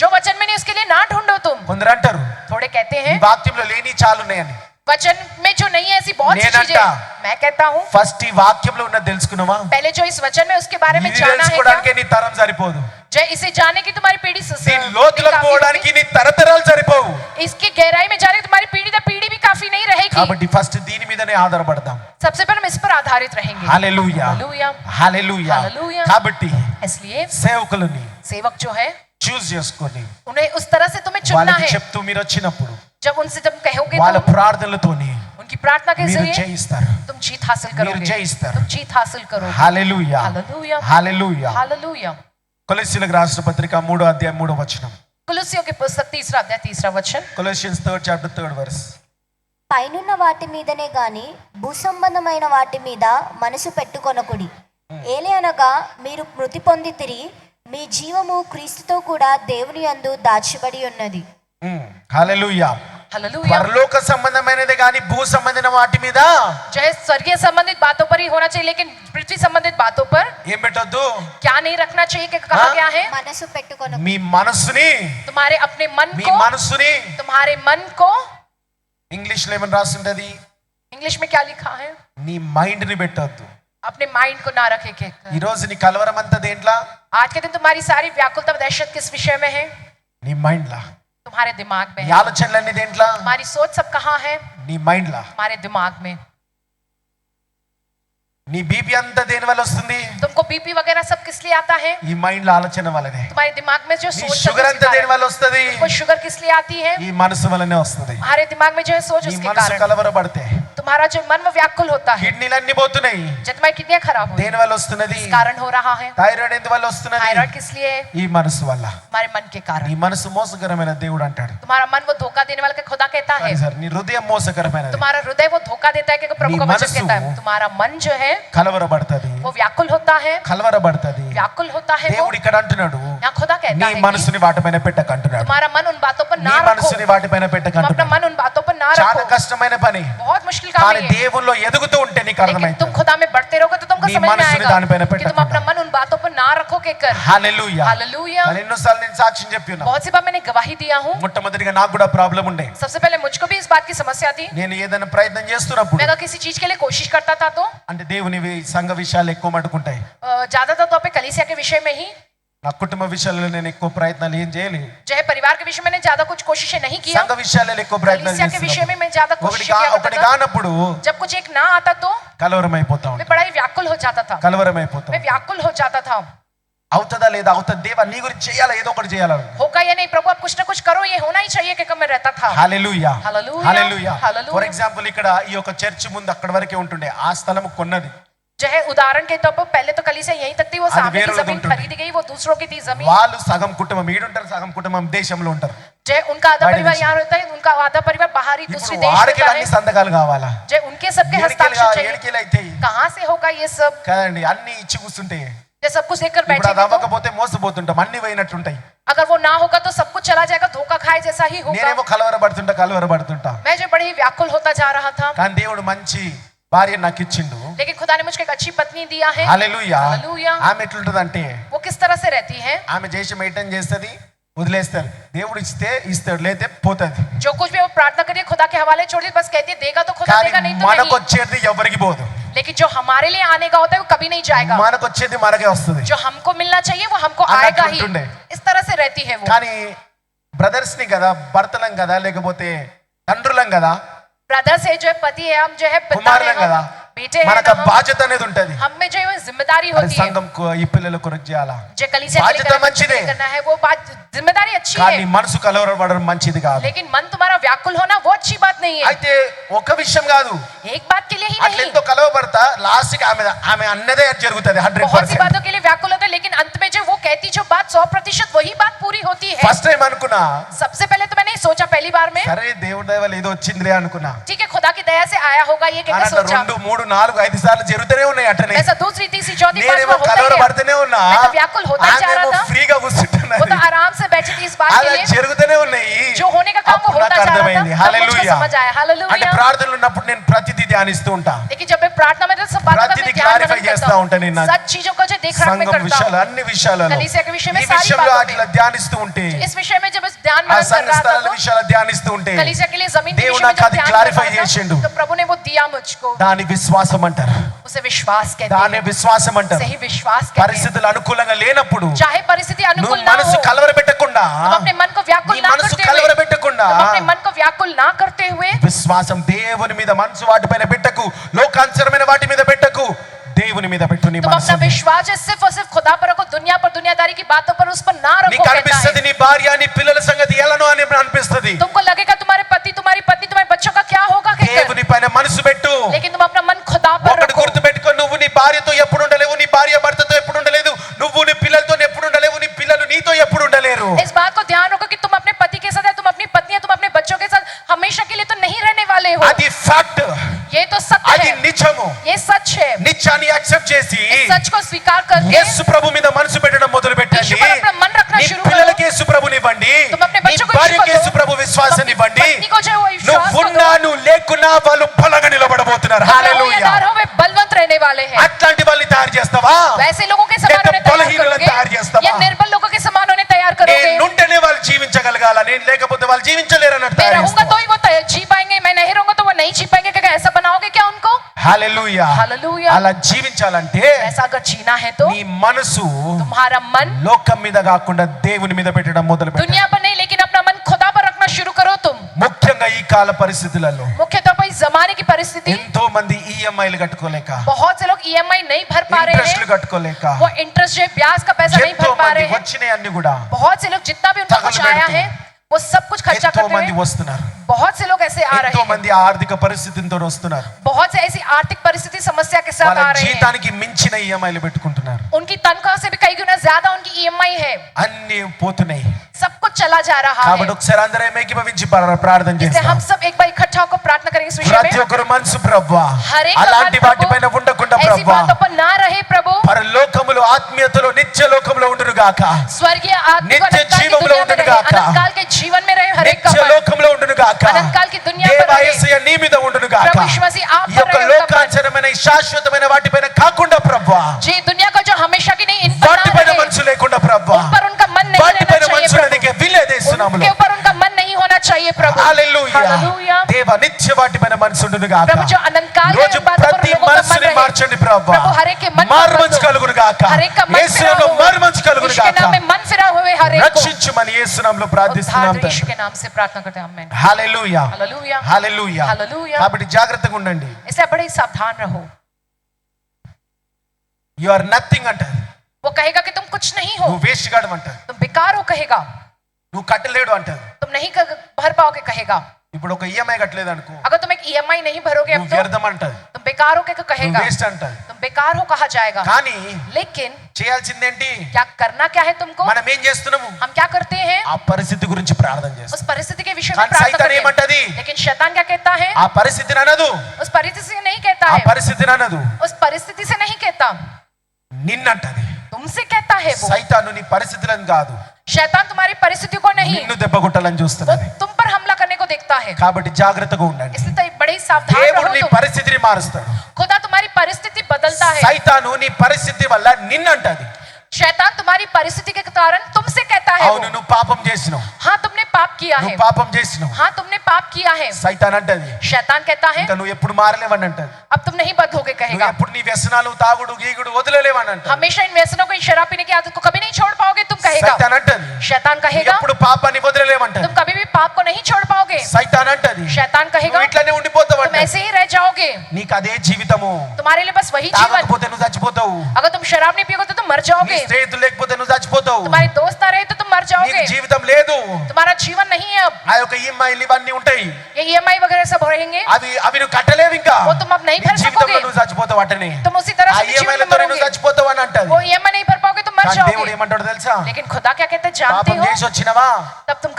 जो वचन में नहीं उसके लिए ना ढूंढो तुम। కొందరు అంటారు थोड़े कहते ఈ हैं వాక్యంలో లేని చాలున్నాయని. वचन में जो नहीं है ऐसी बहुत सी నేనంటా. चीजें। मैं कहता हूँ ఫస్ట్ ఈ వాక్యంలో ఉన్నది తెలుసుకున్నావా? पहले जो इस वचन में उसके बारे में ఇది जाना है क्या? తెలుసుకోవడానికి నీ తరం సరిపోదు. जो इसे जाने की तुम्हारी पीढ़ी దీని లోతులకు काफी పోవడానికి होगी। నీ తరతరాలు సరిపోవు. इसकी गहराई में जाने की तुम्हारी पीढ़ी दर पीढ़ी भी काफी नहीं रहेगी। కాబట్టి ఫస్ట్ దీని మీదనే ఆధారపడదాం. सबसे पहले हम इस पर आधारित रहेंगे। హల్లెలూయా, हालेलुया। హల్లెలూయా. హల్లెలూయా. కాబట్టి इसलिए సేవకులని सेवक जो है చూస్ చేసుకొని उन्हें उस तरह से तुम्हें चुनना వాళ్ళకి है। చెప్తూ మీరు వచ్చినప్పుడు जब उनसे तुम कहोगे వాళ్ళ तुम ప్రార్థనలతోని उनकी प्रार्थना के మీరు जरिए జయిస్తారు. तुम जीत हासिल करोगे। జయిస్తారు. तुम जीत हासिल करोगे। హల్లెలూయా, हालेलुया। హల్లెలూయా. हालेलुया। కొలస్సీయులకు రాసిన పత్రిక 3వ అధ్యాయం 3వ వచనం. कुलुस्सियों की पुस्तक 3रा अध्याय 3रा वचन। కొలస్సియన్స్ 3rd chapter 3rd verse. పైనున్న వాటి మీదనే గాని భూసంబంధమైన వాటి మీద మనసు పెట్టుకొనకుడి. ఏలయనగా మీరు మృతి పొందితిరి, మీ జీవము క్రీస్తుతో కూడా దేవుని యందు దాచబడి ఉన్నది. హల్లెలూయా. हालेलुया। పరలోక సంబంధమైనది కానీ భూ సంబంధమైన వాటి మీద जो है स्वर्गीय संबंधित बातों पर ही होना चाहिए, लेकिन पृथ्वी संबंधित बातों पर ఏం పెట్టొద్దు? क्या नहीं रखना चाहिए कि कहा हाँ? गया है మనసు పెట్టుకొనకు. మీ మనసుని, तुम्हारे अपने मन మీ को, మనసుని तुम्हारे मन को ఇంగ్లీష్ లో ఏమని రాస్తుంటది? इंग्लिश में क्या लिखा है? నీ మైండ్ ని పెట్టొద్దు. अपने माइंड को ना रखे के। ఈ రోజు నీ కలవరం అంతా దేంట్లా? आज के दिन तुम्हारी सारी व्याकुलता दहशत किस विषय में है? నీ మైండ్ లా. तुम्हारे दिमाग में నీ है। ఆలోచనలన్నీ దేంట్లా? तुम्हारी सोच सब कहाँ है? నీ మైండ్ లా. हमारे दिमाग में। నీ బీపీ అంతా దేని వల్ల వస్తుంది? तुमको बीपी वगैरह सब किस लिए आता है? ఈ మైండ్ లో ఆలోచన వల్లనే. तुम्हारे दिमाग में जो నీ सोच सब షుగర్ उसके అంతా దేని कारण। వల్ల వస్తుంది? तुमको शुगर किस लिए आती है? ఈ మనసు వల్లనే వస్తుంది. हमारे दिमाग में जो है सोच నీ उसके మనసు कारण। కలవరపడితే तुम्हारा जो मन वो व्याकुल होता है, కిడ్నీలన్నీ పోతున్నాయి. जब तुम्हारी किडनियां खराब हो దేని వల్ల వస్తున్నది? इस कारण हो रहा है। థైరాయిడ్ ఎందువల్ల వస్తున్నది? थायराइड किस लिए? ఈ మనసు వల్ల. हमारे मन के నీ कारण। మనసు మోసకరమైన దేవుడు అంటాడు. तुम्हारा मन वो धोखा देने वाला का खुदा कहता है। సారీ, నీ హృదయం మోసకరమైనది. तुम्हारा हृदय वो धोखा देता है कि प्रभु का वचन मनसु कहता है। तुम्हारा मन जो है కలవరపడుతుంది, वो व्याकुल होता है। కలవరపడుతుంది. व्याकुल होता है वो। దేవుడు ఇక్కడ అంటున్నాడు, यहाँ खुदा నీ कहता है कि మనసుని వాటిపైన పెట్టకంటున్నాడు. तुम्हारा मन उन बातों पर నీ ना रखो। మనసుని వాటిపైన तुम अपना పెట్టకంటున్నాడు. मन उन बातों पर ना చాలా रखो। కష్టమైన పని, बहुत मुश्किल काम కానీ है ये। దేవుల్లో ఎదుగుతూ ఉంటే నీకు लेकिन तुम అర్థమైతుంది. खुदा में बढ़ते रहोगे तो तुमको నీ समझ में మనసుని आएगा దానిపైన कि तुम పెట్టకుండా. अपना मन उन बातों पर ना रखो के कर। హల్లెలూయా. हालेलुया। కానీ ఎన్నోసార్లు నేను సాక్ష్యం చెప్పి ఉన్నా. बहुत सी बार मैंने गवाही दिया हूँ। మొట్టమొదటిగా నాకు కూడా ప్రాబ్లం ఉండే. सबसे पहले मुझको भी इस बात की समस्या थी। నేను ఏదైనా ప్రయత్నం చేస్తున్నప్పుడు मैं अगर किसी चीज के लिए कोशिश करता था तो అంటే దేవుని సంఘ విషయాలు ఎక్కువ మట్టుకుంటాయి. ज्यादातर तो पे कलीसिया के विषय में ही, నా కుటుంబ విషయాల్లో నేను ఎక్కువ ప్రయత్నాలు ఏం చేయలేదు. जो है परिवार के विषय में मैंने ज्यादा कुछ कोशिशें नहीं किया। సంఘ విషయాల్లో ఎక్కువ ప్రయత్నాలు कलीसिया के विषय में मैं ज्यादा कोशिश किया ఒకటి करता था। కానప్పుడు जब कुछ एक ना आता तो కలవరం అయిపోతా मैं ఉంటా. बड़ा ही व्याकुल हो जाता था। కలవరం అయిపోతా मैं व्याकुल हो जाता था। అవుతుందా లేదా, అవుతుంది దేవా నీ గురించి చేయాలా, ఏదో ఒకటి చేయాలా. होगा या नहीं प्रभु आप कुछ ना कुछ करो, ये होना ही चाहिए कि मैं रहता था। హల్లెలూయా, హల్లెలూయా, హల్లెలూయా. హల్లెలూయా. ఫర్ ఎగ్జాంపుల్ ఇక్కడ ఈ యొక్క చర్చ్ ముందు అక్కడ వరకే ఉంటుండే, ఆ స్థలం కొన్నది. जो है उदाहरण के तौर पर पहले तो कलीसिया यहीं तक थी, वो सामने की వేరేవాళ్ళది जमीन ఉంటుంది. खरीदी गई, वो दूसरों की थी जमीन। వాళ్ళు సగం కుటుంబం ఈడుంటారు, సగం కుటుంబం దేశంలో ఉంటారు. जो है उनका आधा बड़े परिवार देश। यहाँ रहता है, उनका आधा परिवार बाहरी दूसरी ఇప్పుడు देश వాడికి रहता అన్ని है। సంతకాలు కావాలా? जो है उनके सबके हस्ताक्षर चाहिए। ఎడికెలు అయితే कहाँ से होगा ये सब? కదండి, అన్ని ఇచ్చి కూర్చుంటే जो सब कुछ देखकर ఇప్పుడు बैठे అది అవ్వకపోతే మోసపోతుంటాం, అన్ని పోయినట్టుంటాయి. अगर वो ना होगा तो सब कुछ कुछ चला जाएगा, धोखा खाए जैसा ही होगा। నేనేమో కలవరపడుతుంటా मैं जो बड़े ही व्याकुल होता जा रहा था, కానీ దేవుడు మంచి భార్య నాకు ఇచ్చిండు. लेकिन खुदा ने मुझको एक अच्छी पत्नी दिया है। హల్లెలూయా. हालेलुया। ఆమె ఎట్లుంటదంటే वो किस तरह से रहती है? ఆమె చేసి మెయింటైన్ చేస్తుంది, వదిలేస్తారు. దేవుడు ఇస్తే ఇస్తాడు, లేతే పోతుంది. जो कुछ भी वो प्रार्थना करिए खुदा के हवाले छोड़ दी, बस कहती है देगा तो खुदा కానీ देगा, नहीं तो మనకు नहीं। వచ్చేది ఎవరికి పోదు. लेकिन जो हमारे लिए आने का होता है वो कभी नहीं जाएगा। మనకు వచ్చేది మనకే వస్తుంది. जो हमको मिलना चाहिए वो हमको अगर आएगा ही। टूटे। इस तरह से रहती है वो। కానీ బ్రదర్స్ ని కదా, భర్తలం కదా, లేకపోతే తండ్రులం కదా, ब्रदर्स है, जो है पति है, हम जो है पिता కుమారులం है, కదా, हम बेटे हैं మనకు ना, బాధ్యత అనేది ఉంటది. हम में जो है वो जिम्मेदारी అది होती है। సంఘం ఈ పిల్లల కొరకు చేయాలా. जो कलीसिया के लिए बाध्यता मंचिदे। करना है वो बात, जिम्मेदारी अच्छी కానీ है, మనసు కలవరపడడం మంచిది కాదు. लेकिन मन तुम्हारा व्याकुल होना वो अच्छी बात नहीं है। అయితే ఒక విషయం కాదు, एक बात के लिए ही అట్లా नहीं, ఎంతో కలవబడతా లాస్ట్ కి ఆమె అన్నదే జరుగుతుంది बहुत सी 100%. बातों के लिए व्याकुल होता है, लेकिन अंत में जो वो कहती जो बात 100% वही बात पूरी होती है। ఫస్ట్ టైం అనుకున్నా, सबसे पहले तो मैंने सोचा पहली बार में, సరే దేవుడి దయ వల్ల ఏదో వచ్చిందిలే అనుకున్నా. ठीक है खुदा की दया से आया होगा ये कहकर అట్లా सोचा। 2, 3, 4, 5 సార్లు జరుగుతూనే ఉన్నాయి అట్లనే. ऐसा दूसरी तीसरी चौथी पांचवा నేనేమో होता ही है। కలవరపడుతూనే ఉన్నా, मैं तो व्याकुल होता ही जा रहा ఆమెమో था। ఫ్రీగా वो కూర్చుంటున్నది. तो आराम से बैठी थी इस बात के అలా लिए, జరుగుతూనే ఉన్నాయి. जो होने का काम वो అప్పుడు होता నాకు जा रहा था। అర్థమైంది. तब मुझको హల్లెలూయా. समझ आया। అంటే हालेलुया। ప్రార్థనలు ఉన్నప్పుడు నేను ప్రతిదీ ధ్యానిస్తూ ఉంటా. लेकिन जब मैं प्रार्थना में तो सब बातों का ప్రతిదీ मैं ध्यान clarify मनन చేస్తా करता ఉంటా నేను. हूँ, सच चीजों को जो देख रहा मैं సంఘం करता విషయాలు, हूँ। అన్ని విషయాలలో कलीसिया के विषय में ఈ सारी విషయంలో बातों అట్లా में, ధ్యానిస్తూ ఉంటే, इस विषय में जब इस ध्यान ఆ मनन कर సంఘ रहा స్థలాల था విషయాలు ధ్యానిస్తూ ఉంటే, तो कलीसिया के लिए जमीन के దేవుడు विषय में నాకు जब అది ध्यान clarify कर रहा చేసిండు. था, तो प्रभु ने वो दिया मुझको, దాని విశ్వాసం అంటారు. उसे विश्वास कहते దాని हैं। విశ్వాసం అంటారు. सही विश्वास कहते हैं। పరిస్థితులు అనుకూలంగా లేనప్పుడు चाहे परिस्थिति నువ్వు अनुकूल ना మనసు हो, కలవరపెట్టకుండా, तुम अपने मन को व्याकुल నీ ना మనసు करते हुए, కలవరపెట్టకుండా तुम अपने मन को व्याकुल ना करते हुए విశ్వాసం దేవుని మీద, మనసు వాటిపైన పెట్టకు, లోకాంతరమైన వాటి మీద పెట్టకు, దేవుని మీద పెట్టు నీ तुम మనసు. अपना विश्वास है सिर्फ और सिर्फ खुदा पर रखो, दुनिया पर दुनियादारी की बातों पर उस पर ना रखो నీకు कहता అనిపిస్తుంది है। నీ భార్య, నీ పిల్లల సంగతి ఎలానో అని అనిపిస్తుంది. तुमको लगेगा तुम्हारे पति, तुम्हारी पत्नी, तुम्हारे बच्चों का क्या होगा कहकर, దేవుని పైన మనసు పెట్టు. लेकिन तुम अपना मन खुदा पर ఒకటి रखो। గుర్తు పెట్టుకో, నువ్వు నీ భార్యతో ఎప్పుడు ఉండలేవు, నీ భార్య భర్తతో ఎప్పుడు ఉండలేదు, నువ్వు నీ పిల్లలతో ఎప్పుడు ఉండలేవు, నీ పిల్లలు నీతో ఎప్పుడు ఉండలేరు. इस बात को ध्यान रखो कि तुम अपने पति के साथ है, तुम अपनी पत्नी है, तुम अपने बच्चों के साथ हमेशा के लिए तो नहीं रहने वाले हो। అది ఫ్యాక్ట్, ये तो सत्य అది है, నిజము. ये सच है। నిత్యాన్ని యాక్సెప్ట్ చేసి इस सच को स्वीकार करके యేసు ప్రభు మీద మనసు పెట్టడం మొదలు పెట్టండి. यीशु पर अपना मन रखना నీ शुरू పిల్లలకి యేసు ప్రభునివ్వండి, तुम अपने నీ बच्चों को భార్యకి यीशु को యేసు ప్రభు విశ్వాసం अपनी ఇవ్వండి. पत्नी को जो है वो विश्वास నువ్వు को ఉన్నా दो। నువ్వు లేకున్నా వాళ్ళు బలంగా నిలబడబోతున్నారు. तुम హల్లెలూయా. रहो वे बलवंत रहने वाले हैं। అట్లాంటి వాళ్ళని తయారు చేస్తావా? वैसे लोगों के समान लेकिन उन्हें तैयार बलहीनुలను तैयार చేస్తావా? करोगे या निर्बल लोगों के समान उन्हें तैयार करोगे? నేనుంటేనే వాళ్ళు జీవించగలగాల, నేను లేకపోతే వాళ్ళు జీవించలేరు అన్నట్టు मैं తయారు रहूंगा చేస్తావా? तो ही वो जी पाएंगे, मैं नहीं रहूंगा तो वो नहीं जी पाएंगे। क्या ऐसा बनाओगे क्या उनको? హల్లెలూయా. हालेलुया। అలా జీవించాలంటే ऐसा अगर जीना है तो నీ మనసు तुम्हारा मन లోకం మీద కాకుండా దేవుని మీద పెట్టడం మొదలు పెట్టు. दुनिया पर नहीं, लेकिन अपना मन खुदा पर रखना शुरू करो तुम। ముఖ్యంగా ఈ కాల పరిస్థితులలో मुख्य तौर पर इस जमाने की परिस्थिति, ఎంతో మంది ఈఎంఐలు కట్టుకోలేక, बहुत से लोग EMI नहीं भर पा रहे ఇంట్రెస్ట్లు हैं, కట్టుకోలేక, वो इंटरेस्ट जो है, ब्याज का पैसा नहीं ఎంతో भर पा మంది रहे हैं। వచ్చినాయి అన్ని కూడా बहुत से लोग जितना भी उनका कुछ तगल आया बैठते है वो सब कुछ खर्चा ఎంతో करते మంది हैं। వస్తున్నారు. बहुत से लोग ऐसे आ रहे ఎంతో हैं, మంది ఆర్థిక పరిస్థితితో వస్తున్నారు. बहुत से ऐसी आर्थिक परिस्थिति समस्या के साथ వాళ్ళ आ रहे हैं। జీతానికి మించిన ఈఎంఐలు పెట్టుకుంటున్నారు. उनकी तनख्वाह से भी कई गुना ज्यादा उनकी EMI है, అన్ని పోతున్నాయి. सब कुछ चला जा रहा है। కాబట్టి ఒకసారి అందరం ఏకీభవించి ప్రార్థన इसलिए చేస్తాం. हम सब एक बार इकट्ठा होकर प्रार्थना करेंगे इस विषय ప్రతి में। ఒక్కరు మనసు ప్రభువా हर एक అలాంటి का मन వాటిపైన प्रभु, ఉండకుండా ऐसी ప్రభువా बातों पर ना रहे प्रभु। పరలోకములో ఆత్మీయతలో నిత్య లోకంలో ఉండును గాక, स्वर्गीय आत्मिक नित्य अनंत काल की जीवन में दुनिया में उन्नति रहे, गाका। अनंत काल के जीवन में रहे हर एक का నిత్య मन। లోకంలో ఉండును గాక, अनंत काल की दुनिया पर దేవా रहे। యేసయ్య నీ మీద ఉండును గాక. प्रभु यीशु मसीह आप ఈ पर యొక్క रहे उनका मन। లోకాంతరమైన ఈ శాశ్వతమైన వాటిపైన కాకుండా ప్రభువా, जी दुनिया का जो हमेशा की नहीं, इन पर ना వాటిపైన रहे, మనసు లేకుండా ప్రభువా, उन पर उनका मन नहीं रहना వాటిపైన चाहिए మనసు प्रभु, నీకే వీలేదేస్తున్నాములో. उनके ऊपर उनका मन नहीं होना चाहिए प्रभु। హల్లెలూయా. हालेलुया। దేవా నిత్య వాటిపైన మనసు ఉండును గాక. प्रभु जो अनंत काल రోజు के बातों पर ప్రతి लोगों का मन మనసుని रहे, మార్చండి ప్రభువా. प्रभु हर एक के मन को మారుమనసు बदलो। కలుగును గాక. हर एक का मन యేసు फिरा నామములో हो, మారుమనసు కలుగును यीशु के గాక. नाम में मन फिरा हुए हर एक को రక్షించుమని యేసు నామములో ప్రార్థిస్తున్నాం उद्धार यीशु తండ్రి. के नाम से प्रार्थना करते हैं आमीन। హల్లెలూయా. हालेलुया। హల్లెలూయా. हालेलुया। కాబట్టి జాగ్రత్తగా ఉండండి. इससे बड़े सावधान रहो। యు ఆర్ నథింగ్ అంటారు, वो कहेगा कि तुम कुछ नहीं हो, నువ్వు వేస్ట్ గాడు అంటారు, तुम बेकार हो कहेगा, నువ్వు కట్టలేడు అంటారు. तुम नहीं भर पाओगे कहेगा। ఇప్పుడు ఒక ఈఎంఐ కట్టలేదు అనుకో, अगर तुम एक EMI नहीं भरोगे अब నువ్వు तो వ్యర్థం అంటది, तुम बेकार हो के నువ్వు कहेगा, వేస్ట్ అంటది. तुम बेकार हो कहा जाएगा। కానీ लेकिन చేయాల్సిందేంటి? क्या करना क्या है तुमको? మనం ఏం చేస్తున్నాము? हम क्या करते हैं? ఆ పరిస్థితి గురించి ప్రార్థన చేస్తాం. उस परिस्थिति के विषय में కానీ प्रार्थना సైతాన్ करते ఏమంటది? हैं। लेकिन शैतान क्या कहता है? ఆ పరిస్థితిని అనదు, उस परिस्थिति से नहीं कहता ఆ है, పరిస్థితిని అనదు, उस परिस्थिति से नहीं कहता, నిన్నంటది. तुमसे कहता है वो। సైతాను నీ పరిస్థితులను కాదు, शैतान तुम्हारी परिस्थितियों को नहीं, నిన్ను దెబ్బ కొట్టాలని वो చూస్తున్నది. तुम पर हमला करने को देखता है। కాబట్టి జాగ్రత్తగా ఉండండి. इसलिए तो बड़े सावधान దేవుడు रहो నీ तुम। పరిస్థితిని మారుస్తాడు. खुदा तुम्हारी परिस्थिति बदलता है। సైతాను నీ పరిస్థితి వల్ల నిన్నంటది, शैतान तुम्हारी परिस्थिति के कारण तुमसे कहता है అవును वो, నువ్వు పాపం చేసినావు, हाँ तुमने पाप किया है, నువ్వు పాపం చేసినావు. हाँ तुमने पाप किया है। సైతాన్ అంటది शैतान कहता है ఇంకా నువ్వు ఎప్పుడు మారలేవని అంటది, अब तुम नहीं बदलोगे, నువ్వు कहेगा ఎప్పుడు నీ వ్యసనాలు తాగుడు గీగుడు వదిలేలేవని అంటది. हमेशा इन व्यसनों को, इन शराब पीने की आदत को कभी नहीं छोड़ पाओगे तुम, कहेगा సైతాన్ అంటది शैतान నువ్వు कहेगा ఎప్పుడు పాపాన్ని వదిలేలేమంటది. तुम कभी भी पाप को नहीं छोड़ पाओगे। సైతాన్ అంటది शैतान कहेगा నువ్వు ఇట్లానే ఉండిపోతావు तुम అంటది. ऐसे ही रह जाओगे, నీకు అదే జీవితము, तुम्हारे लिए बस वही जीवन। తాగకపోతే నువ్వు చచ్చిపోతావు, अगर तुम शराब नहीं पियोगे तो तुम मर నీ जाओगे, స్నేహితులు లేకపోతే నువ్వు చచ్చిపోతావు, तुम्हारे दोस्त ना रहे तो तुम मर जाओगे, నీకు జీవితం లేదు. तुम्हारा जीवन नहीं है अब। ఆ యొక్క ఈఎంఐలు ఇవన్నీ ఉంటాయి, ये EMI वगैरह सब रहेंगे, అవి నువ్వు కట్టలేవు ఇంకా. वो तुम अब नहीं నీ भर జీవితంలో सकोगे, నువ్వు చచ్చిపోతావు అటనే. तुम उसी तरह ఆ से अपने जीवन में ఈఎంఐలతో నువ్వు मरोगे, చచ్చిపోతావు అని అంటది. वो EMI नहीं भर पाओगे तुम मर కానీ దేవుడు जाओगे। ఏమంటాడు తెలుసా? लेकिन खुदा क्या कहते हैं जानते పాపం हो? చేసి వచ్చినవా, तब तुम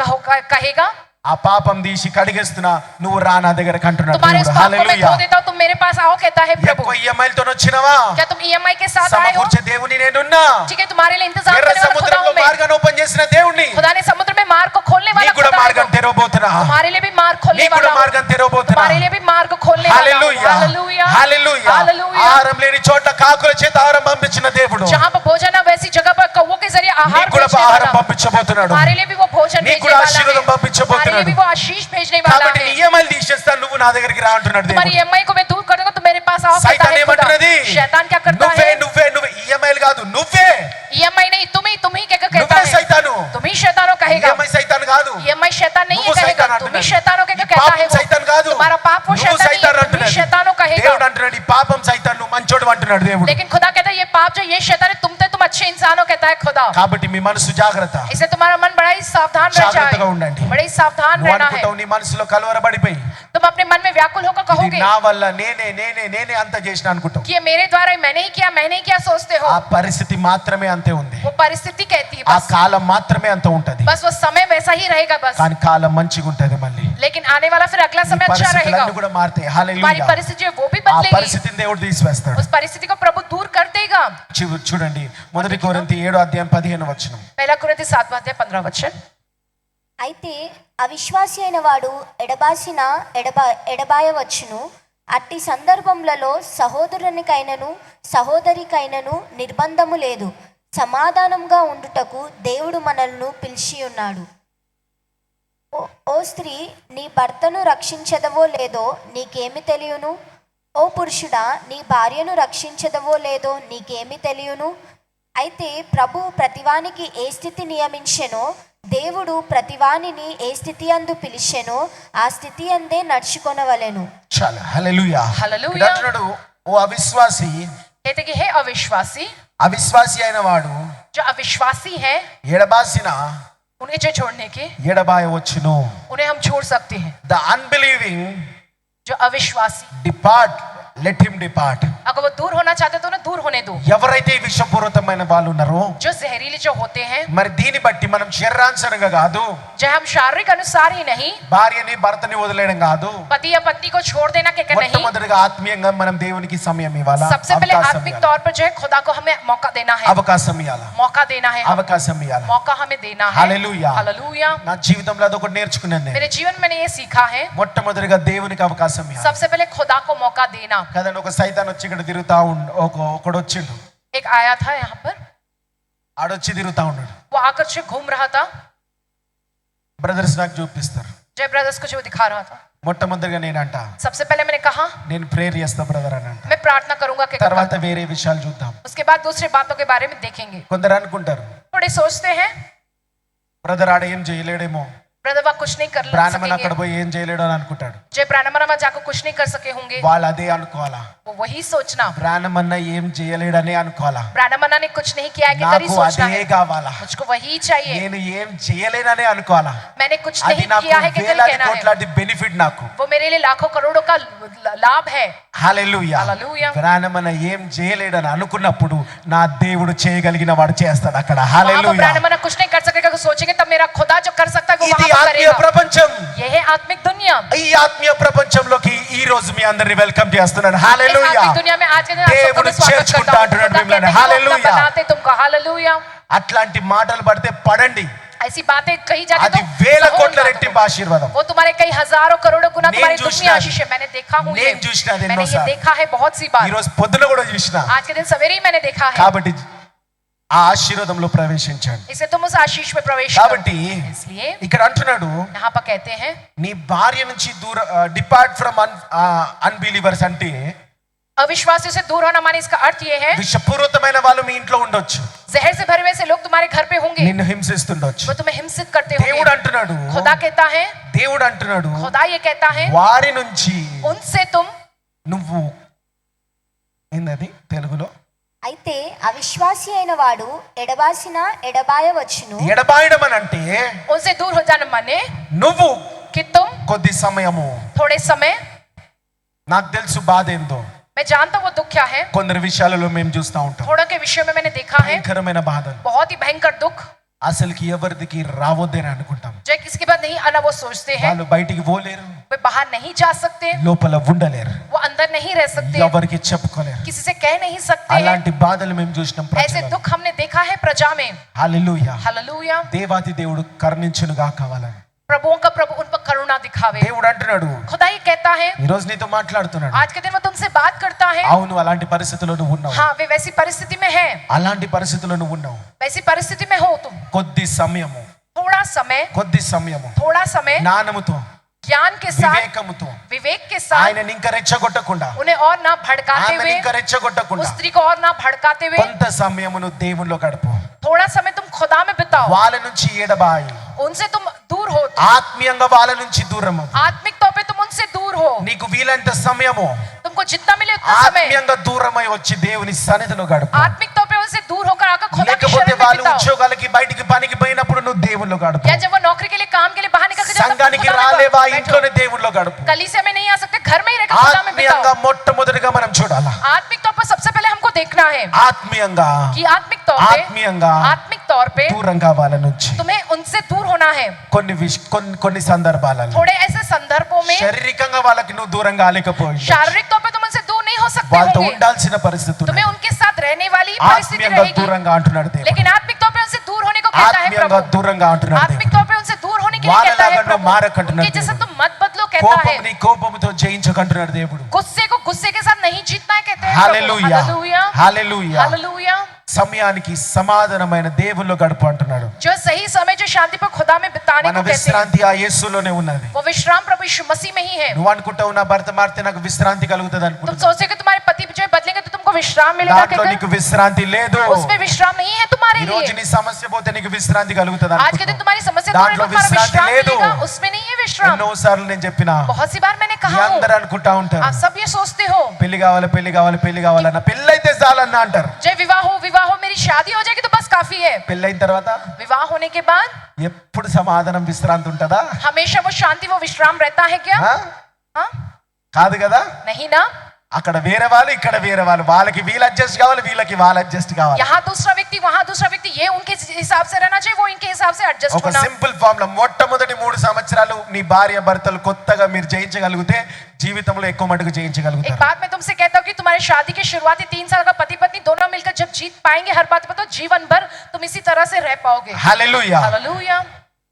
कहेगा ఆ పాపం తీసి కడిగేస్తున్నా, నువ్వు రా నా దగ్గరకు అంటున్నాడు तुम्हारे उस దేవుడు. पाप को मैं హల్లెలూయా. धो देता हूँ, तुम मेरे पास आओ, कहता है प्रभु। ఎక్కువ ఈఎంఐలతో వచ్చినవా, क्या तुम EMI के साथ आए हो? సమకూర్చే దేవుని నేనున్నా. ठीक है, तुम्हारे लिए इंतजार ఎర్ర करने वाला खुदा సముద్రంలో हूँ मैं। మార్గాన్ని ఓపెన్ చేసిన దేవుణ్ణి, खुदा ने समुद्र में मार्ग को खोलने वाला నీకు కూడా खुदा है మార్గం वो। తెరవబోతున్నా, तुम्हारे लिए भी मार्ग खोलने నీకు కూడా वाला हूँ। మార్గం తెరవబోతున్నా. तुम्हारे लिए भी मार्ग खोलने वाला हूँ। హల్లెలూయా, हालेलुया, హల్లెలూయా. हालेलुया। ఆహారం లేని చోట కాకుల చేత ఆహారం పంపించిన దేవుడు जहाँ पर भोजन है वैसी जगह पर कौवों के जरिए आहार నీకు కూడా भेजने ఆహారం वाला। పంపించబోతున్నాడు. तुम्हारे लिए भी वो भोजन నీకు भेजने కూడా वाला ఆశీర్వాదం है। तुम्हारे పంపించబోతున్నాడు. लिए भी वो आशीष भेजने वाला కాబట్టి है। నియమాలు తీసేస్తా, నువ్వు నా దగ్గరికి రా అంటున్నాడు तुम्हारी దేవుడు. EMI को मैं दूर कर दूंगा तो मेरे पास आओ, कहता సైతాన్ है खुदा। ఏమంటున్నది? शैतान क्या करता నువ్వే है? నువ్వే నువ్వే ఈఎంఐలు కాదు, నువ్వే EMI नहीं, तुम ही क्या कहता నువ్వే है? సైతాను. तुम ही शैतानों कहेगा। ఈఎంఐ సైతాన్ కాదు, EMI शैतान नहीं है నువ్వు कहेगा, సైతాన్ तुम ही అంటున్నాడు. शैतानों के ఈ कहता పాపం है वो। సైతాన్ కాదు, तुम्हारा पाप वो నువ్వు शैतान नहीं సైతాన్ है, तुम ही అంటున్నాడు. शैतानों कहेगा। దేవుడు అంటున్నాడు ఈ పాపం సైతాన్, నువ్వు మంచోడు అంటున్నాడు దేవుడు. लेकिन खुदा कहता है ये पाप जो ये शैतान है, तुम अच्छे इंसानों कहता है खुदा। కాబట్టి మీ మనసు జాగ్రత్త, इससे तुम्हारा मन बड़ा ही सावधान रह జాగ్రత్తగా जाए, ఉండండి. बड़े ही सावधान నువ్వు रहना है। అనుకుంటావు నీ మనసులో కలవరపడిపోయి तुम अपने मन में व्याकुल होकर ఇది कहोगे నా వల్ల నేనే నేనే నేనే అంత చేసిన అనుకుంటావు. कि ये मेरे द्वारा ही, मैंने ही किया, मैंने ही किया सोचते हो। ఆ పరిస్థితి మాత్రమే అంతే ఉంది, वो परिस्थिति कहती है ఆ बस, కాలం మాత్రమే అంత ఉంటది. बस वो समय वैसा ही रहेगा बस। కానీ కాలం మంచిగా ఉంటది. మళ్ళీ लेकिन आने वाला फिर अगला ఈ समय अच्छा रहेगा। పరిస్థితులన్నీ కూడా మారుతాయి. हमारी హల్లెలూయా. परिस्थिति है वो भी ఆ बदलेगी, పరిస్థితిని దేవుడు తీసివేస్తాడు. उस परिस्थिति को प्रभु दूर कर देगा। చూడండి మొదటి కొరింథీ 7:15 पहला कुरिन्थी 7:15। అయితే అవిశ్వాసి అయిన వాడు ఎడబాయవచ్చును. అట్టి సందర్భములలో సహోదరునికైనను సహోదరికైనను నిర్బంధము లేదు, సమాధానంగా ఉండుటకు దేవుడు మనల్ని పిలిచి ఉన్నాడు. ఓ స్త్రీ, నీ భర్తను రక్షించదవో లేదో నీకేమి తెలియను? ఓ పురుషుడా, నీ భార్యను రక్షించదవో లేదో నీకేమి తెలియను? అయితే ప్రభు ప్రతివానికి ఏ స్థితి నియమించెనో, దేవుడు ప్రతివానిని ఏ స్థితి అందు పిలిచెనో ఆ స్థితి అందే నడుచుకొనవలెను. చాలా హల్లెలూయా. హల్లెలూయా. అంటున్నాడు ఓ అవిశ్వాసి, कहते कि हे अविश्वासी, అవిశ్వాసి అయిన వాడు जो अविश्वासी है ఎడబాసిన उन्हें जो छोड़ने के, ఎడబాయవచ్చును. उन्हें हम छोड़ सकते हैं। ద అన్బిలీవింగ్ जो अविश्वासी, డిపార్ట్, లెట్ హిమ్ డిపార్ట్. अगर वो दूर होना चाहते तो उन्हें दूर होने दो। ఎవరైతే ఈ విషపూరితమైన వాళ్ళు ఉన్నారో, जो जहरीले जो होते हैं, మరి దీన్ని బట్టి మనం శరీరానుసారంగా కాదు, जो हम शारीरिक अनुसार ही नहीं, భార్యని భర్తని వదిలేయడం కాదు, पति या पत्नी को छोड़ देना के नहीं, మొట్టమొదటిగా ఆత్మీయంగా మనం దేవునికి సమయం ఇవ్వాలా, सबसे पहले आत्मिक तौर पर जो है खुदा को हमें मौका देना है, అవకాశం ఇవ్వాలా, मौका देना है, అవకాశం ఇవ్వాలా. मौका हमें देना है। హల్లెలూయా. हालेलुया। నా జీవితంలో అదొకటి నేర్చుకున్నాను నేను. मेरे जीवन में मैंने ये सीखा है, మొట్టమొదటిగా దేవునికి అవకాశం ఇవ్వాలి. सबसे पहले खुदा को मौका देना। కదండి, ఒక సైతాన్ వచ్చి ఇక్కడ తిరుగుతా ఒకడు వచ్చిండు, एक आया था यहाँ पर, ఆడొచ్చి తిరుగుతా ఉన్నాడు. वो आकर से घूम रहा था, బ్రదర్స్ నాకు చూపిస్తారు. जय ब्रदर्स को जो दिखा रहा था। మొట్టమొదటిగా నేనంట सबसे पहले मैंने कहा నేను ప్రేయర్ చేస్తా బ్రదర్ అని అంట. मैं प्रार्थना करूंगा के తర్వాత వేరే విషయాలు చూద్దాం. उसके बाद दूसरी बातों के बारे में देखेंगे। కొందరు అనుకుంటారు थोड़े सोचते हैं బ్రదర్ ఆడ ఏం చేయలేడేమో, ब्रदर वह कुछ नहीं कर ప్రాణమని అక్కడ सकेंगे, పోయి ఏం చేయలేడు అని అనుకుంటాడు. जय प्राणमना जाकर कुछ नहीं कर सके होंगे, వాళ్ళు అదే అనుకోవాలా, वो वही सोचना। ప్రాణమన్న ఏం చేయలేడనే అనుకోవాలా. प्राणमना ने कुछ नहीं किया कि करी నాకు सोचना అదే है, కావాలా, मुझको वही चाहिए, నేను ఏం చేయలేననే అనుకోవాలా. मैंने कुछ అది नहीं నాకు किया है कि करी వేలాది कहना है, కోట్లాది బెనిఫిట్ నాకు. वो मेरे लिए लाखों करोड़ों का लाभ है। హల్లెలూయా. హల్లెలూయా. ప్రాణమన్న ఏం చేయలేడని అనుకున్నప్పుడు నా దేవుడు చేయగలిగిన వాడు చేస్తాడు అక్కడ. वहाँ पर హల్లెలూయా. प्राणमना कुछ नहीं कर सकेगा, सोचेंगे तब मेरा खुदा जो कर सकता है वो ఇది वहाँ पर ఆత్మీయ करेगा। ప్రపంచం. ये है आत्मिक दुनिया। ఈ ఆత్మీయ ప్రపంచంలోకి ఈ రోజు మీ అందరిని వెల్కమ్ చేస్తున్నాను. इस హల్లెలూయా. आत्मिक दुनिया में आज के दिन आप सबको దేవుడు मैं स्वागत చేర్చుకుంటా करता हूँ। అంటున్నాడు खुदा మిమ్మల్ని. कहते हैं कि वो अपना హల్లెలూయా. बनाते तुमको। हालेलुया। हालेलुया। అట్లాంటి మాటలు పడితే పడండి, ऐसी बातें कही जाती అది तो వేల सहो కోట్ల उन बातों రెట్టింపు को। ఆశీర్వాదం. वो तुम्हारे कई हजारों करोड़ों गुना నేను तुम्हारे दुख में చూసినా- आशीष है। मैंने देखा हूँ ये, నేను చూసినా అది मैंने ये ఎన్నోసార్లు. देखा है बहुत सी बार। ఈ రోజు పొద్దున కూడా చూసిన. आज के दिन सवेरे ही मैंने देखा है। కాబట్టి ఆ ఆశీర్వాదంలో ప్రవేశించండి. इसे तुम उस आशीष में प्रवेश కాబట్టి करो। इसलिए ఇక్కడ అంటున్నాడు, यहाँ पर कहते हैं నీ భార్య నుంచి డిపార్ట్ ఫ్రమ్ అన్బిలీవర్స్ అంటే अविश्वासियों से दूर होना माने इसका अर्थ ये है విషపూరితమైన వాళ్ళు మీ ఇంట్లో ఉండొచ్చు, जहर से भरे हुए से लोग तुम्हारे घर पे होंगे, నిన్ను హింసిస్తుండొచ్చు. वो तुम्हें हिंसित करते దేవుడు होंगे। అంటున్నాడు, खुदा कहता है, దేవుడు అంటున్నాడు, खुदा ये कहता है వారి నుంచి उनसे तुम నువ్వు ఏందది తెలుగులో అయితే అవిశ్వాసి అయిన వాడు ఎడబాసిన ఎడబాయవచ్చును. ఎడబాయడం అని అంటే उनसे दूर हो जाना माने నువ్వు कि तुम కొద్ది సమయము, थोड़े समय, నాకు తెలుసు బాధ ఏందో, मैं जानता हूँ वो दुख क्या है। కొందరు విషయాలలో మేము చూస్తూ ఉంటాం थोड़ा के विषय में मैंने देखा है భయంకరమైన బాధలు, बहुत ही भयंकर दुख అసలుకి ఎవరిదికి రావద్దని అనుకుంటాం. जो किसके बाद नहीं आना वो सोचते हैं, వాళ్ళు బయటికి పోలేరు, वे बाहर नहीं जा सकते, లోపల ఉండలేరు, वो अंदर नहीं रह सकते, ఎవరికి చెప్పుకోలేరు. किसी से कह नहीं सकते हैं। అలాంటి బాధలు మేము చూసినాం ऐसे ప్రజలలో. दुख हमने देखा है प्रजा में। హల్లెలూయా. हालेलुया। దేవాతి దేవుడు కరుణించునుగా కావాలని प्रभुओं का प्रभु उन पर करुणा दिखावे। దేవుడు అంటున్నాడు, खुदा ये कहता है, ఈ రోజు నీతో మాట్లాడుతున్నాడు. आज के दिन वो तुमसे बात करता है। అవును, అలాంటి పరిస్థితుల్లో నువ్వు ఉన్నావు, हाँ, वे वैसी परिस्थिति में है, అలాంటి పరిస్థితుల్లో నువ్వు ఉన్నావు. वैसी परिस्थिति में हो तुम। కొద్ది సమయము, थोड़ा समय, కొద్ది సమయము थोड़ा समय జ్ఞానముతో ज्ञान के साथ, వివేకముతో विवेक के साथ, ఆయనని ఇంకా రెచ్చగొట్టకుండా, उन्हें और ना भड़काते ఆమెని हुए, ఇంకా రెచ్చగొట్టకుండా उस स्त्री को और ना भड़काते हुए, కొంత సమయమును దేవునిలో గడుపు. थोड़ा समय तुम खुदा में बिताओ। వాళ్ళ నుంచి ఎడబాయి, उनसे तुम दूर हो, ఆత్మీయంగా వాళ్ళ నుంచి దూరము. आत्मिक तौर पे तुम उनसे दूर हो। నీకు వీలంత సమయము तुमको जितना मिले उतना समय ఆత్మీయంగా దూరమై వచ్చి దేవుని సన్నిధిలో గడుపు. आत्मिक तौर पे उनसे दूर होकर आकर खुदा की లేకపోతే शरण में వాళ్ళు बिताओ। ఉద్యోగాలకి బయటికి పనికి పోయినప్పుడు నువ్వు దేవునిలో గడుపు. या जब वो नौकरी के लिए काम के लिए बाहर निकल के जाता है, तो సంఘానికి खुदा में రాలేవా, बैठो। ఇంట్లోనే దేవునిలో గడుపు. कलीसिया में नहीं आ सकते, घर में ही रहकर खुदा में ఆత్మీయంగా बिताओ। మొట్టమొదటిగా మనం చూడాలా, आत्मिक तौर पर सबसे पहले हमको देखना है ఆత్మీయంగా कि आत्मिक तौर ఆత్మీయంగా पे దూరంగా వాళ్ళ నుంచి तुम्हें उनसे दूर होना है। కొన్ని సందర్భాలలో थोड़े ऐसे संदर्भों में శారీరకంగా వాళ్ళకి నువ్వు దూరంగా ఆలేకపోయి शारीरिक तौर पे तुम उनसे दूर नहीं हो सकते వాళ్ళతో होंगे, ఉండాల్సిన పరిస్థితి तुम्हें उनके साथ रहने वाली परिस्थिति ఆత్మీయంగా रहेगी। దూరంగా అంటున్నాడు దేవుడు. लेकिन आत्मिक तौर पे उनसे दूर होने को कहता है ఆత్మీయంగా प्रभु। దూరంగా అంటున్నాడు आत्मिक దేవుడు. तौर पे उनसे दूर होने के लिए कहता है వాళ్ళలాగా प्रभु। మారకంటున్నాడు उनके जैसा దేవుడు. तुम मत बदलो कहता है। కోపంని కోపంతో జయించకంటున్నాడు దేవుడు. गुस्से को गुस्से के साथ नहीं जीतना है कहते हैं प्रभु। హల్లెలూయా, हालेलुया, హల్లెలూయా. हालेलुया। సమయానికి సమాధానమైన దేవుల్లో గడుపు అంటున్నాడు. जो सही समय जो शांति पर खुदा में बिताने మన को कहते हैं, విశ్రాంతి ఆ యేసులోనే ఉన్నది. वो विश्राम प्रभु यीशु मसीह में ही है। నువ్వు అనుకుంటావు నా భర్త మారితే నాకు విశ్రాంతి కలుగుతుంది तुम అనుకుంటున్నావు, सोचते कि तुम्हारे पति जो है बदलेंगे तो तुमको विश्राम मिलेगा దాంట్లో నీకు कहकर, విశ్రాంతి లేదు. उसमें विश्राम नहीं है तुम्हारे ఈ రోజు लिए। నీ సమస్య పోతే నీకు విశ్రాంతి కలుగుతుంది आज के दिन అనుకుంటున్నావు. तुम्हारी समस्या दूर దాంట్లో होगी, तुम्हारा विश्रांति विश्राम లేదు. मिलेगा, उसमें नहीं है विश्राम। ఎన్నోసార్లు నేను చెప్పినా बहुत सी बार मैंने మీ कहा हूँ, అందరూ అనుకుంటా ఉంటారు, आप सब ये सोचते हो పెళ్లి కావాలి పెళ్లి కావాలి పెళ్లి కావాలన్న, పెళ్ళైతే చాలన్న అంటారు. जय विवाह हो मेरी शादी हो जाएगी तो बस काफी है। పెళ్ళైన తర్వాత विवाह होने के बाद ఎప్పుడు సమాధానం విశ్రాంతి ఉంటుందా? हमेशा वो शांति वो विश्राम रहता है क्या? ఆ? हाँ? కాదు కదా. नहीं ना। అక్కడ వేరే వాళ్ళు ఇక్కడ వేరే వాళ్ళు, వాళ్ళకి వీళ్ళు అడ్జస్ట్ కావాలి, వీళ్ళకి వాళ్ళు అడ్జస్ట్ కావాలి. यहाँ दूसरा व्यक्ति वहाँ दूसरा व्यक्ति, ये उनके हिसाब से रहना चाहिए, वो इनके हिसाब से एडजस्ट ఒక होना। సింపుల్ ఫార్ములా, మొట్టమొదటి 3 సంవత్సరాలు నీ భార్య భర్తలు కొత్తగా మీరు జయించగలిగితే జీవితంలో ఎక్కువ మటుకు एक జయించగలుగుతారు. बात मैं तुमसे कहता हूँ कि तुम्हारी शादी के शुरुआती 3 साल का पति पत्नी दोनों मिलकर जब जीत पाएंगे हर बात पर, तो जीवन भर तुम इसी तरह से रह पाओगे। హల్లెలూయా. हालेलुया।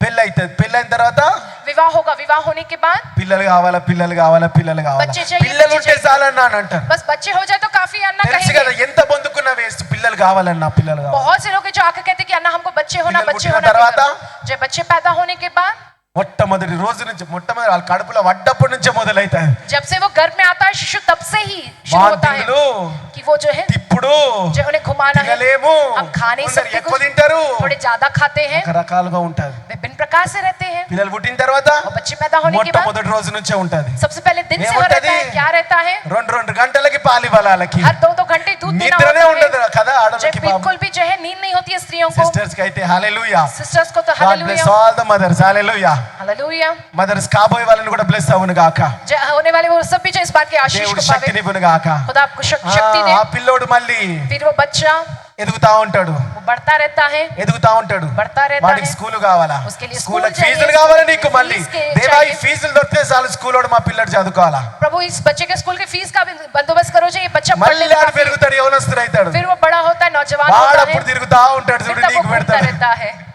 పెళ్ళైతుంది, పెళ్ళైన తర్వాత विवाह होगा, विवाह होने के बाद పిల్లలు కావాలా పిల్లలు కావాలా పిల్లలు కావాలా, బच्चे चाहिए, పిల్లలు बच्चे ఉంటే चाहिए। చాలన్నా అని అంటారు. बस बच्चे हो जाए तो काफी, अन्ना తెలుసు కదా, कहेंगे। ఎంత పొందుకున్న వేస్ట్, పిల్లలు కావాలన్నా పిల్లలు కావాలి. बहुत से लोग हैं जो आकर कहते हैं कि अन्ना हमको बच्चे होना पिल्लल बच्चे पुट्टिन होना तरवाता? कहकर। जब बच्चे पैदा होने के बाद, మొట్టమొదటి రోజు నుంచి, మొట్టమొదటి వాళ్ళ కడుపులో వడ్డప్పటి నుంచే మొదలైతాయి जब से वो गर्भ में आता है शिशु, तब से ही शुरू होता है వాంతులు, कि वो जो है తిప్పుడు, जो उन्हें घुमाना है, తినలేము, हम खा नहीं కొందరు सकते, ఎక్కువ कुछ తింటారు, थोड़े ज्यादा खाते हैं, రకరకాలుగా ఉంటది. विभिन्न प्रकार से रहते हैं। పిల్లలు పుట్టిన తర్వాత और बच्चे पैदा होने के बाद మొట్టమొదటి రోజు నుంచే ఉంటది. सबसे पहले दिन से ये हो होता रहता है, है। क्या रहता है? 2 గంటలకి పాలు ఇవ్వాలి వాళ్ళకి. हर 2 घंटे दूध देना నిద్రనే होता ఉండదు है। కదా जब ఆడవాళ్ళకి. बिल्कुल भी जो है नींद नहीं होती है स्त्रियों को, సిస్టర్స్ కి అయితే హల్లెలూయా. सिस्टर्स को तो God bless hallelujah, all the mothers. Hallelujah. Hallelujah. Mothers కాబోయే వాళ్ళని కూడా బ్లెస్ అవును గాక. होने वाले वो सब भी जो इस बात की आशीष దేవుడు को శక్తిని पावे, ఇవ్వును గాక. खुदा आपको शक्ति दे। ఆ పిల్లోడు మళ్ళీ फिर वो बच्चा ఎదుగుతా ఉంటాడు, वो बढ़ता रहता है, ఎదుగుతా ఉంటాడు. बढ़ता रहता వాడికి है। స్కూల్ కావాలా, उसके लिए స్కూల్ स्कूल चाहिए, ఫీజులు కావాలి నీకు. फीस మళ్ళీ के దేవా ఈ चाहिए। ఫీజులు దొరికితే చాలు స్కూల్ వాడు మా పిల్లడు చదువుకోవాలా. प्रभु इस बच्चे के स्कूल के फीस का भी बंदोबस्त करो जो ये बच्चा पढ़ने మళ్ళీ में ఆడు काफी- పెరుగుతాడు, యవనస్తుడు అవుతాడు. फिर वो बड़ा होता है, नौजवान వాడు होता है, అప్పుడు తిరుగుతా ఉంటాడు, फिर చూడు तब वो నీకు घूमता పెడతాడు. रहता है।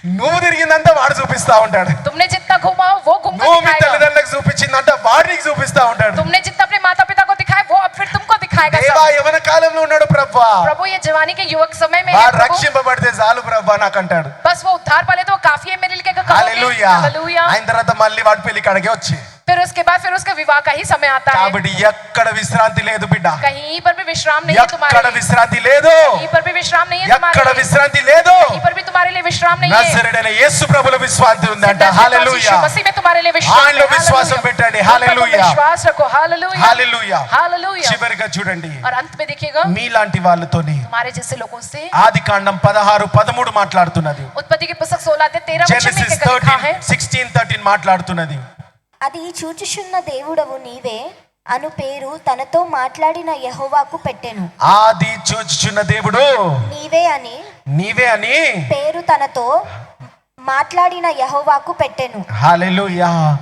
నువ్వు తిరిగిందంతా వాడు చూపిస్తా ఉంటాడు. तुमने जितना घुमाओ वो घूमकर నువ్వు మీ दिखाएगा। తల్లిదండ్రులకు చూపించిందంటే వాడు నీకు చూపిస్తా ఉంటాడు. तुमने जितना अपने माता पिता को दिखाया वो अब फिर तुमको दिखाएगा దేవా सब। యవన కాలంలో ఉన్నాడు ప్రభా, प्रभु ये जवानी के युवक समय में है వాడు प्रभु, రక్షింపబడితే చాలు ప్రభా నాకు అంటాడు. बस वो उद्धार पाले तो वो काफी है मेरे लिए कहोगे। హల్లెలూయా. हालेलूया। అయిన తర్వాత మళ్ళీ వాడి పెళ్లి కాడికే వచ్చి, फिर उसके बाद फिर उसका विवाह का ही समय आता है। కాబట్టి ఎక్కడ విశ్రాంతి లేదు బిడ్డ, कहीं पर भी विश्राम नहीं है ఎక్కడ तुम्हारे लिए, విశ్రాంతి లేదు, कहीं पर भी विश्राम नहीं है तुम्हारे ఎక్కడ लिए, విశ్రాంతి లేదు. कहीं पर भी तुम्हारे लिए विश्राम नहीं है। నజరేయుడైన యేసు ప్రభుల విశ్రాంతి ఉందంట. सिद्ध హల్లెలూయా. यीशु मसीह में तुम्हारे लिए विश्राम है। ఆయనలో విశ్వాసం हालेलूया। పెట్టండి. उन पर तुम हालेलूया। विश्वास रखो। हालेलूया। హల్లెలూయా. हालेलूया। చివరిగా చూడండి, और अंत में देखिएगा మీలాంటి వాళ్ళతోని तुम्हारे जैसे लोगों से ఆదికాండం 16:13 మాట్లాడుతున్నది. उत्पत्ति की पुस्तक 16-13 वचन में జెనసిస్ क्या लिखा है? 16:13 మాట్లాడుతున్నది. అది చూచుచున్న దేవుడవు నీవే అను పేరు తనతో మాట్లాడిన యెహోవాకు పెట్టెను. ఆది చూచుచున్న దేవుడు నీవే అని నీవే అని పేరు తనతో మాట్లాడిన యెహోవాకు పెట్టెను. హల్లెలూయా.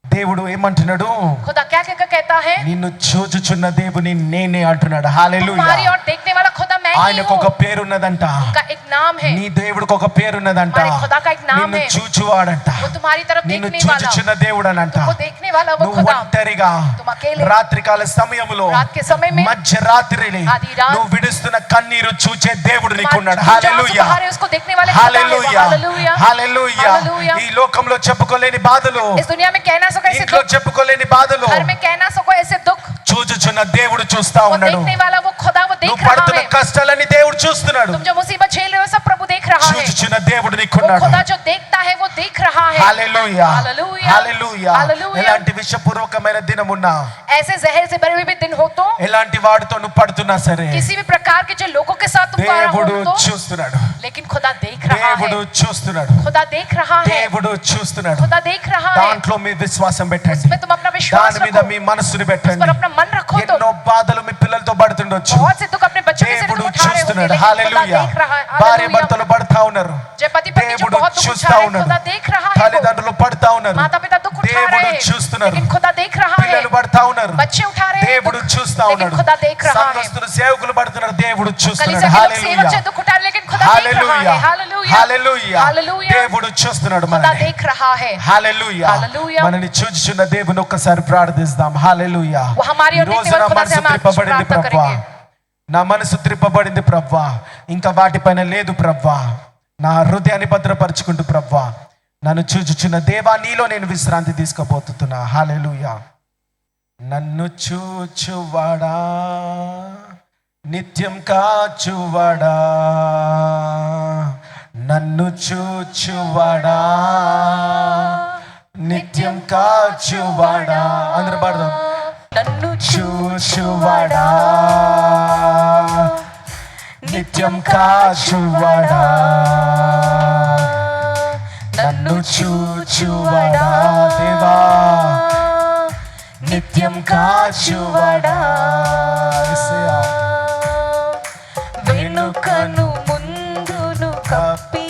దేవుడు ఏమంటున్నాడు? खुदा क्या क्या कहता है? నిన్ను చూచుచున్న దేవుని నేనే అంటున్నాడు. హల్లెలూయా. तुम्हारी और देखने वाला खुदा मैं ही ఆయనకు हूँ। ఒక పేరున్నదంట. उनका एक नाम है, నీ దేవుడికి ఒక పేరున్నదంట. हमारे खुदा का एक नाम నిన్ను है। చూచువాడంట, वो तुम्हारी तरफ నిన్ను देखने वाला, చూచుచున్న దేవుడనంట. तुमको देखने वाला वो నువ్వు खुदा। ఒంటరిగా तुम अकेले రాత్రికాల సమయములో रात के समय में మధ్యరాత్రిని आधी रात నువ్వు విడుస్తున్న కన్నీరు చూచే దేవుడు నీకున్నాడు. तुम जहाँ से హల్లెలూయా. बाहर है उसको देखने वाले खुदा है। హల్లెలూయా. हालेलूया। హల్లెలూయా. हालेलूया। ఈ లోకంలో చెప్పుకోలేని బాధలు, इस दुनिया में कहना सको ऐसे ఇంట్లో दुख, చెప్పుకోలేని బాధలు घर में कहना सको ऐसे दुख, చూచుచున్న దేవుడు చూస్తా वो ఉన్నాడు. देखने वाला वो खुदा वो నువ్వు देख रहा పడుతున్న है। కష్టాలని దేవుడు చూస్తున్నాడు. तुम जो मुसीबत झेल रहे हो सब प्रभु देख रहा है। చూచుచున్న దేవుడు वो నీకున్నాడు. खुदा जो देखता है वो देख रहा है। హల్లెలూయా. हालेलूया। హల్లెలూయా. हालेलूया। ఎలాంటి విషపూర్వకమైన దినమున్నా, ऐसे जहर से भरे हुए भी दिन हो तो, ఎలాంటి వాడితో నువ్వు పడుతున్నా సరే किसी भी प्रकार के जो लोगों के साथ तुम पा रहे దేవుడు हो तो, చూస్తున్నాడు. लेकिन खुदा देख रहा है। దేవుడు చూస్తున్నాడు. खुदा देख रहा है। దేవుడు చూస్తున్నాడు. खुदा देख रहा है। దాంట్లో మీ విశ్వాసం పెట్టండి. उसमें तुम अपना विश्वास దాని మీద रखो, మీ మనసుని उस पर పెట్టండి. अपना मन रखो तो ఎన్నో బాధలు మీ పిల్లలతో పడుతుండొచ్చు. बहुत से दुख अपने बच्चों के सिर దేవుడు तुम उठा रहे होगे, చూస్తున్నాడు. लेकिन खुदा హల్లెలూయా. देख रहा है। భార్య हालेलूया। భర్తలు పడతా ఉన్నారు. जब पति पत्नी जो దేవుడు बहुत दुख చూస్తా उठा रहे हैं, ఉన్నాడు. खुदा देख रहा है। वो తల్లిదండ్రులు పడతా ఉన్నారు. माता पिता दुख उठा దేవుడు रहे हैं, చూస్తున్నారు. लेकिन खुदा देख रहा है। పిల్లలు పడతా ఉన్నారు. बच्चे उठा रहे हैं దేవుడు दुख, చూస్తా लेकिन ఉన్నాడు. खुदा देख रहा है। సంఘస్థులు సేవకులు పడుతున్నారు. దేవుడు చూస్తున్నాడు. कलीसिया के लोग सेवक హల్లెలూయా. से दुख उठा रहे हैं, लेकिन खुदा देख रहा హల్లెలూయా. है। हालेलूया। హల్లెలూయా. हालेलूया। దేవుడు చూస్తున్నాడు खुदा మనల్ని. देख रहा है। హల్లెలూయా. హల్లెలూయా. మనని చూచుచున్న దేవుని ఒక్కసారి ప్రార్థిస్తాం. హల్లెలూయా. वो हमारी और ఈ రోజు देखने నా वाले खुदा మనసు से हम आज త్రిప్పబడింది प्रार्थना ప్రభువా. करेंगे। నా మనసు త్రిప్పబడింది ప్రభువా. ఇంకా వాటిపైన లేదు ప్రభువా. నా హృదయాన్ని భద్రపరుచుకుంటూ ప్రభువా, నన్ను చూచుచున్న దేవా నీలో నేను విశ్రాంతి తీసుకోబోతున్నా. హల్లెలూయా. నన్ను చూచువాడా, నిత్యం కాచువాడా, నన్ను చూచువాడా, నిత్యం కాచువాడా. అందరూ పాడదాం. నన్ను చూచువాడా, నిత్యం కాచువాడా, నన్ను చూచువాడా దేవా, నిత్యం కాచువాడా. యేసయ్యా. వెనుకను ముందును కప్పి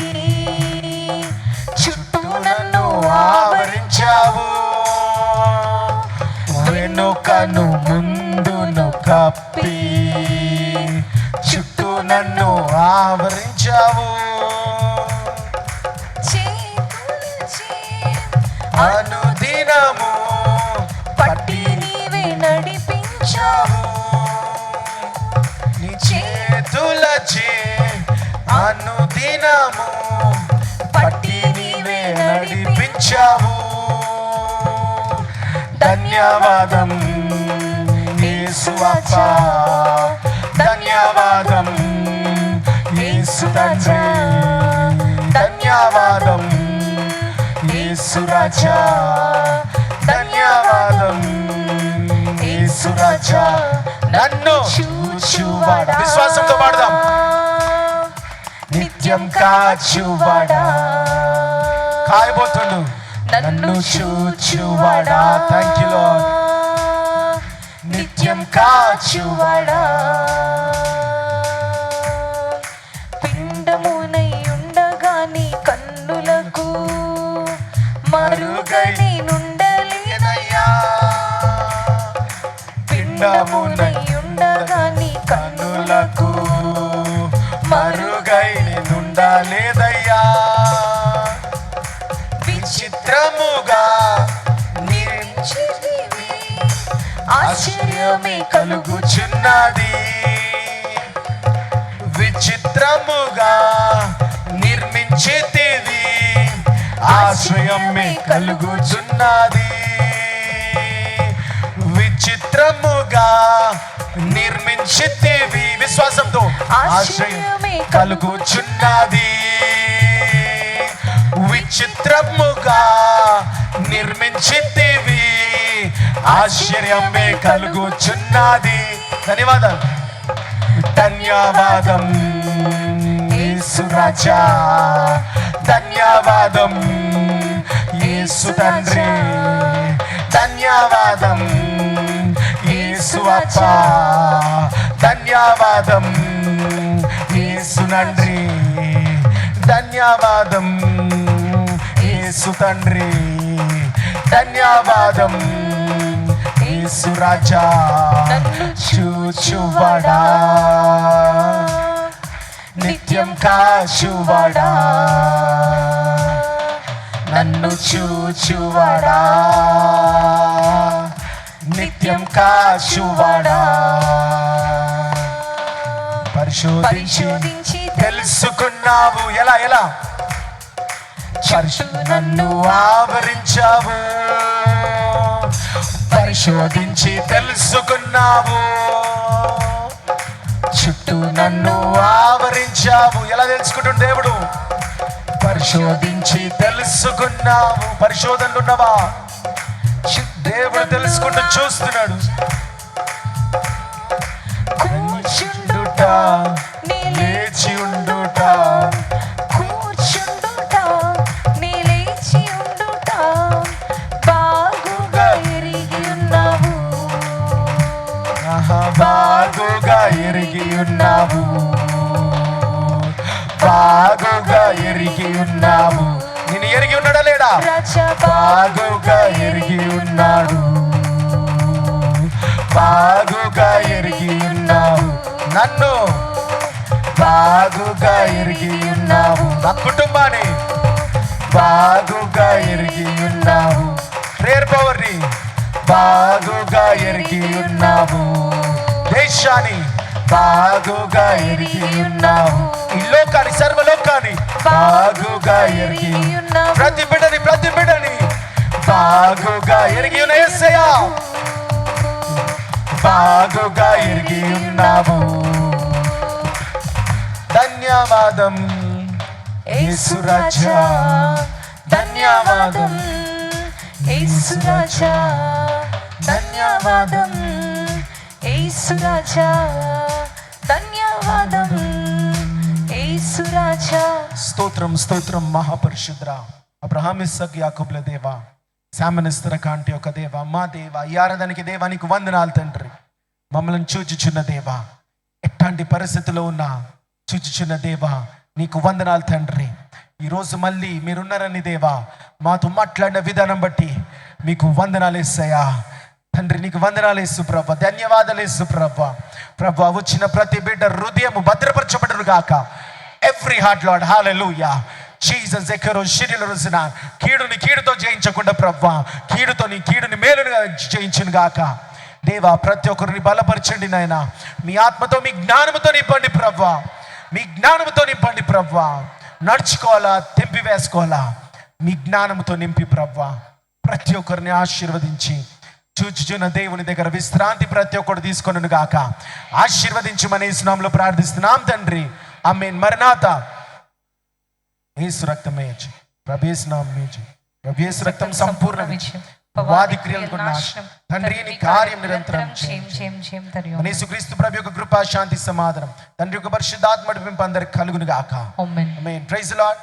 చుట్టూ నన్ను ఆవరించావు, వెనుకను ముందును కప్పి చుట్టూ నన్ను ఆవరించావు, అనుదినము పట్టి నీవే నడిపించావు, నీ చేతులచే అనుదినము పట్టి నీవే నడిపించావు. ధన్యవాదం యేసు అప్పా, ధన్యవాదం యేసు తండ్రి, ధన్యవాదం యేసు రాజా, ధన్యవాదం యేసు రాజా. నన్ను చూచువాడా. విశ్వాసంతో పాడదాం. నిత్యం కాచువాడా. కాయబోతుండు. నన్ను చూచువాడా. Thank you lord. నిత్యం కాచువాడా. అండమునై ఉండగా నీ కన్నులకు మరుగై నేనుండలేదయ్యా. విచిత్రముగా నిర్మించితివి, ఆశ్చర్యమే కలుగుచున్నది. విచిత్రముగా నిర్మించితివి, ఆశ్రయమే కలుగుచున్నది. విచిత్రముగా నిర్మించితివి, విశ్వాసంతో ఆశ్రయమే కలుగుచున్నది. విచిత్రముగా నిర్మించితివి, ఆశ్చర్యమే కలుగుచున్నది. ధన్యవాదాలు. ధన్యవాదం యేసు రాజా, ధన్యవాదం యేసు తండ్రి, ధన్యవాదం యేసు అప్పా, ధన్యవాదం యేసు తండ్రి, ధన్యవాదం యేసు తండ్రి, ధన్యవాదం యేసు రాజా. చూచువాడా, నిత్యం కాచువాడా, నన్ను చూచువాడా, నిత్యం కాచువాడా. పరిశోధించి తెలుసుకున్నావు. ఎలా ఎలా నన్ను ఆవరించావు. పరిశోధించి తెలుసుకున్నావు, చుట్టూ నన్ను ఆవరించావు. ఎలా తెలుసుకుంటున్న దేవుడు? పరిశోధించి తెలుసుకున్నావు. పరిశోధనలు ఉన్నవా? దేవుడు తెలుసుకుంటూ చూస్తున్నాడు. కూర్చుండుట, లేచి ఉండుట, కూర్చుండుట, నీ లేచి ఉండుట, బాగుగా ఎరిగి ఉన్నావు. బాగుగా ఎరిగి ఉన్నావు, బాగుగా ఎరిగి ఉన్నావు. నేను ఎరిగి ఉన్నాడా లేడా? బాగుగా ఎరిగి ఉన్నాడు, బాగుగా ఎరిగి ఉన్నావు. నన్ను బాగుగా ఎరిగి ఉన్నావు, నా కుటుంబాన్ని బాగుగా ఎరిగి ఉన్నావు. ప్రేయర్ పవర్ని బాగుగా ఎరిగి ఉన్నావు, దేశాన్ని బాగుగా ఎరిగి ఉన్నావు, ఈ లోకాన్ని సర్వలోకాన్ని బాగుగా ఎరిగి ఉన్నావు. ప్రతి బిడ్డని బాగుగా ఎరిగి ఉన్న యేసయ్యా, బాగుగా ఎరిగి ఉన్నావు. ధన్యవాదం యేసు రాజా, ధన్యవాదం యేసు రాజా, ధన్యవాదం యేసు రాజా, ధన్యవాదం యేసు రాజా. స్తోత్రం స్తోత్రం మహాపరిశుద్ర అబ్రహాం ఇస్సాకు యాకోబుల దేవా, శామనిస్తర కాంటి యొక్క దేవ, మా దేవ, ఈ ఆరాధనకి దేవా నీకు వందనాలు తండ్రి. మమ్మల్ని చూచుచున్న దేవా, ఎట్లాంటి పరిస్థితిలో ఉన్నా చూచుచున్న దేవా నీకు వందనాలు తండ్రి. ఈరోజు మళ్ళీ మీరున్నారని దేవా మాతో మాట్లాడిన విధానం బట్టి మీకు వందనాలు యేసయ్యా తండ్రి. నీకు వందనాలు యేసు ప్రభా, ధన్యవాదాలు యేసు ప్రభా. ప్రభా వచ్చిన ప్రతి బిడ్డ హృదయం భద్రపరచబడును గాక. ఎవ్రీ హార్ట్ లార్డ్, హల్లెలూయా. జీసస్ ఎక్కరో శిరిలో రోజున కీడుని కీడుతో జయించకుండా ప్రభా, కీడుని మేలుగా జయించును గాక. దేవా ప్రతి ఒక్కరిని బలపరచండి నాయన. మీ ఆత్మతో మీ జ్ఞానముతో నింపండి ప్రభా, మీ జ్ఞానముతో నింపండి ప్రభా. నడుచుకోవాలా, తెంపి వేసుకోవాలా, మీ జ్ఞానముతో నింపి ప్రభా. ప్రతి ఒక్కరిని ఆశీర్వదించి చూచుచున్న దేవుని దగ్గర విశ్రాంతి ప్రతి ఒక్కరు తీసుకొనును గాక. ఆశీర్వదించమని యేసు నామములో ప్రార్థిస్తున్నాం తండ్రి, ఆమేన్. మరణాత. యేసు రక్తమే ప్రభు యేసు నామమే ప్రభు యేసు రక్తం సంపూర్ణ విజయం, వాది క్రియలకు నాశనం. తండ్రి నీ కార్యం నిరంతరం చేయించు. యేసుక్రీస్తు ప్రభు యొక్క కృపా శాంతి సమాధానం తండ్రి యొక్క పరిశుద్ధాత్మ నడిపింపు అందరికి కలుగును గాక. ఆమేన్. Praise the lord.